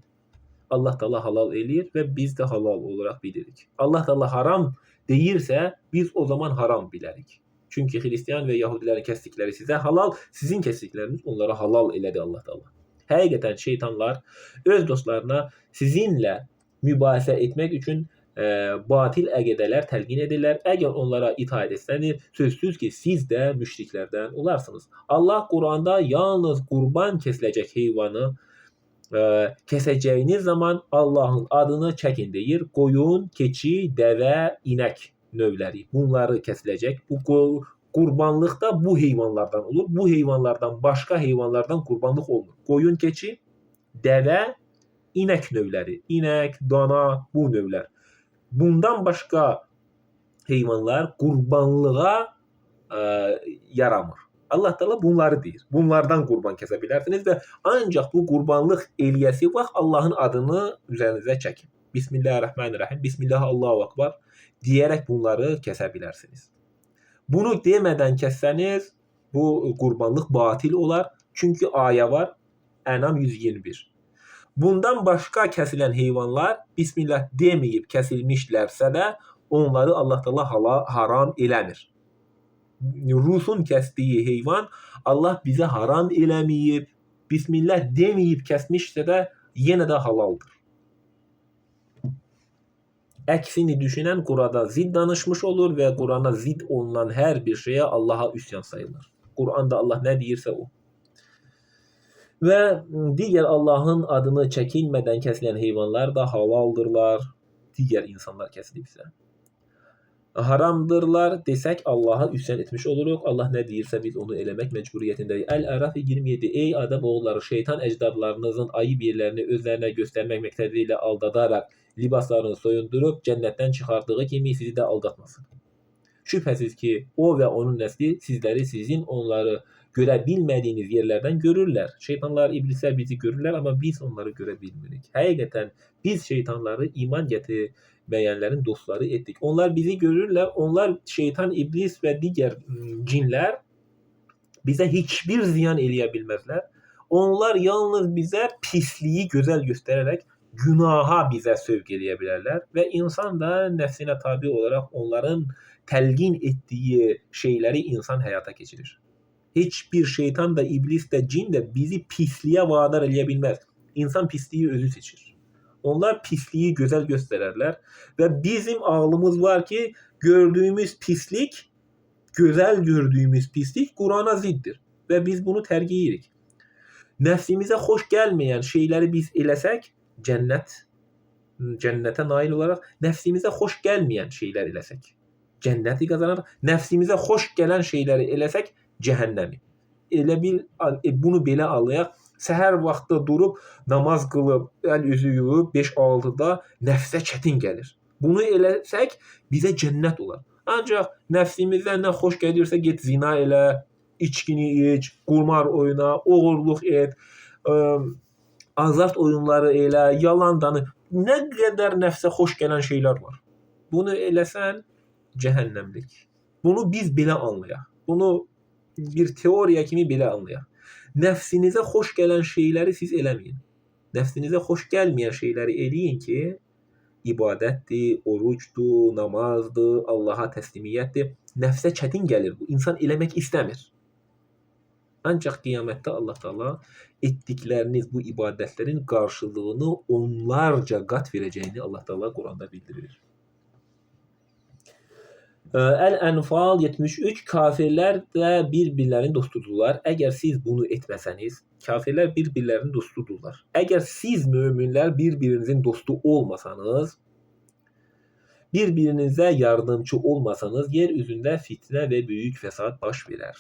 Allah Teala halal eləyir ve biz de halal olarak bilirik. Allah Teala haram deyirsə biz o zaman haram bilərik. Çünkü Hristiyan ve Yahudilerin kestikleri size halal, sizin kestikleriniz onlara halal elədi Allah Teala. Həqiqətən şeytanlar öz dostlarına sizinle mübahisə etmek için batil əqidələr təlqin edirlər. Əgər onlara itaat etsəniz, sözsüz ki, siz də müşriklərdən olarsınız. Allah Quranda yalnız qurban kesiləcək heyvanı kesəcəyiniz zaman Allahın adını çəkin deyir. Qoyun, keçi, dəvə, inək növləri. Bunları kesiləcək. Bu qurbanlıqda bu heyvanlardan olur. Bu heyvanlardan başqa heyvanlardan qurbanlıq olmur. Qoyun, keçi, dəvə, inək növləri. İnək, dana, bu növlər. Bundan başka hayvanlar kurbanlığa yaramır. Allah Teala bunları deyir. Bunlardan kurban kesebilirsiniz ve ancak bu kurbanlık eliyesi var Allah'ın adını üzerinize çekin. Bismillahirrahmanirrahim, Bismillah Allahu Akbar diyerek bunları kesebilirsiniz. Bunu demeden kesseniz bu kurbanlık batil olar. Çünkü aya var. En'am 121. Bundan başka kesilen hayvanlar Bismillah demeyip kesilmişlerse de onları Allah Teala haram eləmir. Rus'un kestiği hayvan Allah bize haram eləmeyip Bismillah demeyip kesmişse de yine de halaldır. Əksini düşünen Kur'an'a zid danışmış olur ve Kur'an'a zid olunan her bir şeye Allah'a üsyan sayılır. Kur'an'da Allah ne deyirse o. Və digər Allahın adını çəkinmədən kəsilən heyvanlar da halaldırlar. Digər insanlar kəsilibsə. Haramdırlar desək Allaha üsyan etmiş oluruq. Allah nə deyirsə biz onu eləmək məcburiyyətindəyik. Əl-Əraf 27. Ey adam oğulları, şeytan əcdadlarınızın ayıb yerlərini özlərinə göstərmək məqsədi ilə aldadaraq libaslarını soyundurub cənnətdən çıxardığı kimi sizi də aldatmasın. Şübhəsiz ki, o və onun nəsli sizləri sizin onları görə bilmədiyiniz yerlərdən görürlər. Şeytanlar, iblislər bizi görürlər, amma biz onları görə bilmirik. Həqiqətən biz şeytanları iman gətirməyənlərin dostları etdik. Onlar bizi görürlər, onlar şeytan, iblis və digər cinlər bizə heç bir ziyan eləyə bilməzlər. Onlar yalnız bizə pisliyi gözəl göstərərək günaha bizə sövq eləyə bilərlər və insan da nəfsinə tabi olaraq onların təlqin etdiyi şeyləri insan həyata keçirir. Heç bir şeytan da, iblis də, cin də bizi pisliyə vadar eləyə bilməz. İnsan pisliyi özü seçir. Onlar pisliyi gözəl göstərərlər və bizim ağlımız var ki, gördüyümüz pislik, gözəl gördüyümüz pislik Qurana ziddir və biz bunu tərgiyirik. Nəfsimizə xoş gəlməyən şeyləri biz eləsək, cənnətə nail olaraq, nəfsimizə xoş gəlməyən şeylər eləsək, cənnəti qazanaraq, nəfsimizə xoş gələn şeyləri eləsək, cəhənnəmi. Elə bil, bunu belə anlayaq, səhər vaxtı durub, namaz qılıb, əl-üzü yuyub, 5-6-da nəfsə çətin gəlir. Bunu eləsək, bizə cənnət olar. Ancaq nəfsimizə nə xoş gəlirsə, get zina elə, içkini iç, qumar oyna, oğurluq et, azart oyunları elə, yalan danış. Nə qədər nəfsə xoş gələn şeylər var. Bunu eləsən, cəhənnəmlik. Bunu biz belə anlayaq. Bunu bir teoriya kimi belə anlayaq. Nəfsinizə xoş gələn şeyləri siz eləməyin. Nəfsinizə xoş gəlməyən şeyləri eləyin ki, ibadətdir, orucdur, namazdır, Allaha təslimiyyətdir. Nəfsə çətin gəlir bu. İnsan eləmək istəmir. Ancaq qiyamətdə Allah Taala etdikləriniz bu ibadətlərin qarşılığını onlarca qat verəcəyini Allah Taala Quranda bildirir. Əl-Ənfal 73 kafirlər də bir-birlərinin dostudurlar. Əgər siz bunu etməsəniz, kafirlər bir-birlərinin dostudurlar. Əgər siz möminlər bir-birinizin dostu olmasanız, bir-birinizə yardımcı olmasanız, yer üzündə fitnə və böyük fəsad baş verər.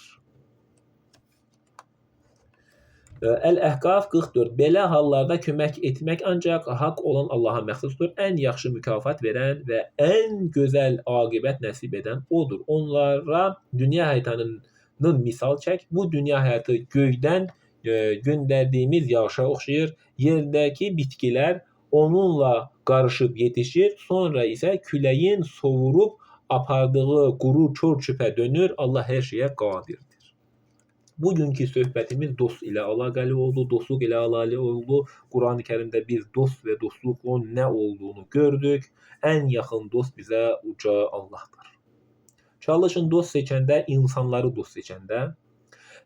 Əl-Əhqaf 44. Belə hallarda kömək etmək ancaq haqq olan Allaha məxsusdur. Ən yaxşı mükafat verən və ən gözəl aqibət nəsib edən odur. Onlara dünya həyatının misal çək. Bu dünya həyatı göydən göndərdiyimiz yağışa oxşayır. Yerdəki bitkilər onunla qarışıb yetişir. Sonra isə küləyin sovurub apardığı quru çör-çöpə dönür. Allah hər şeyə qadirdir. Bugünkü söhbətimiz dost ilə əlaqəli oldu, dostluq ilə əlaqəli oldu. Qurani Kərimdə biz dost və dostluqun nə olduğunu gördük. Ən yaxın dost bizə uca Allahdır. Çalışın dost seçəndə, insanları dost seçəndə,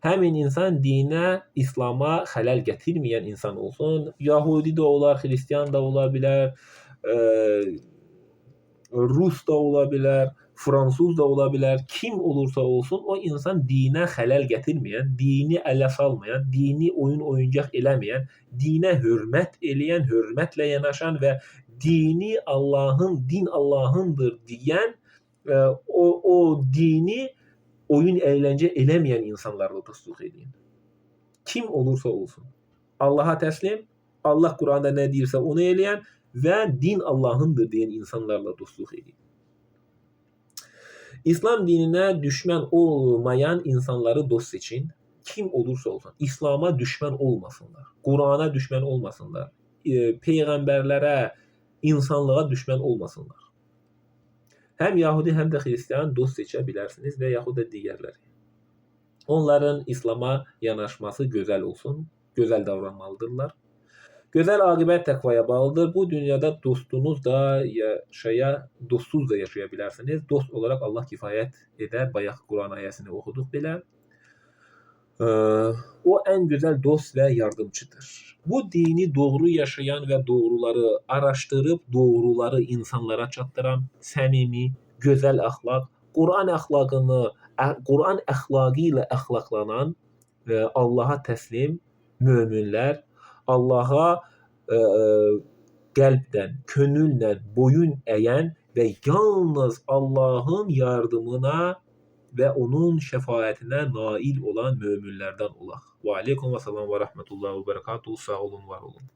həmin insan dinə, İslama xələl gətirməyən insan olsun. Yahudi də olar, Xristian da ola bilər, Rus da ola bilər, Fransız da ola bilər, kim olursa olsun o insan dinə xələl gətirməyən, dini ələ salmayan, dini oyuncaq eləməyən, dinə hörmət eləyən, hörmətlə yanaşan və dini din Allahındır deyən, o dini oyun əyləncə eləməyən insanlarla dostluq edin. Kim olursa olsun. Allaha təslim, Allah Quranda nə deyirsə onu eləyən və din Allahındır deyən insanlarla dostluq edin. İslam dininə düşmən olmayan insanları dost seçin. Kim olursa olsun. İslama düşmən olmasınlar. Qurana düşmən olmasınlar. Peyğəmbərlərə, insanlığa düşmən olmasınlar. Həm Yahudi, həm də Xristian dost seçə bilərsiniz və yaxud da digərləri. Onların İslama yanaşması gözəl olsun, gözəl davranmalıdırlar. Gözəl aqibət təqvaya bağlıdır. Bu dünyada dostunuz da dostsuz da yaşaya bilərsiniz. Dost olaraq Allah kifayət edər. Bayaq Quran ayəsini oxuduq belə. O ən gözəl dost və yardımcıdır. Bu dini doğru yaşayan və doğruları araşdırıb, doğruları insanlara çatdıran, səmimi, gözəl əxlaq, Quran əxlaqı ilə əxlaqlanan, Allaha təslim, möminlər Allaha ə, qəlbdən, könüllə boyun əyən və yalnız Allahın yardımına və onun şəfaətinə nail olan möminlərdən olaq. Və aleykum və salam və rəhmətullah və bərəkatuhu. Sağ olun, var olun.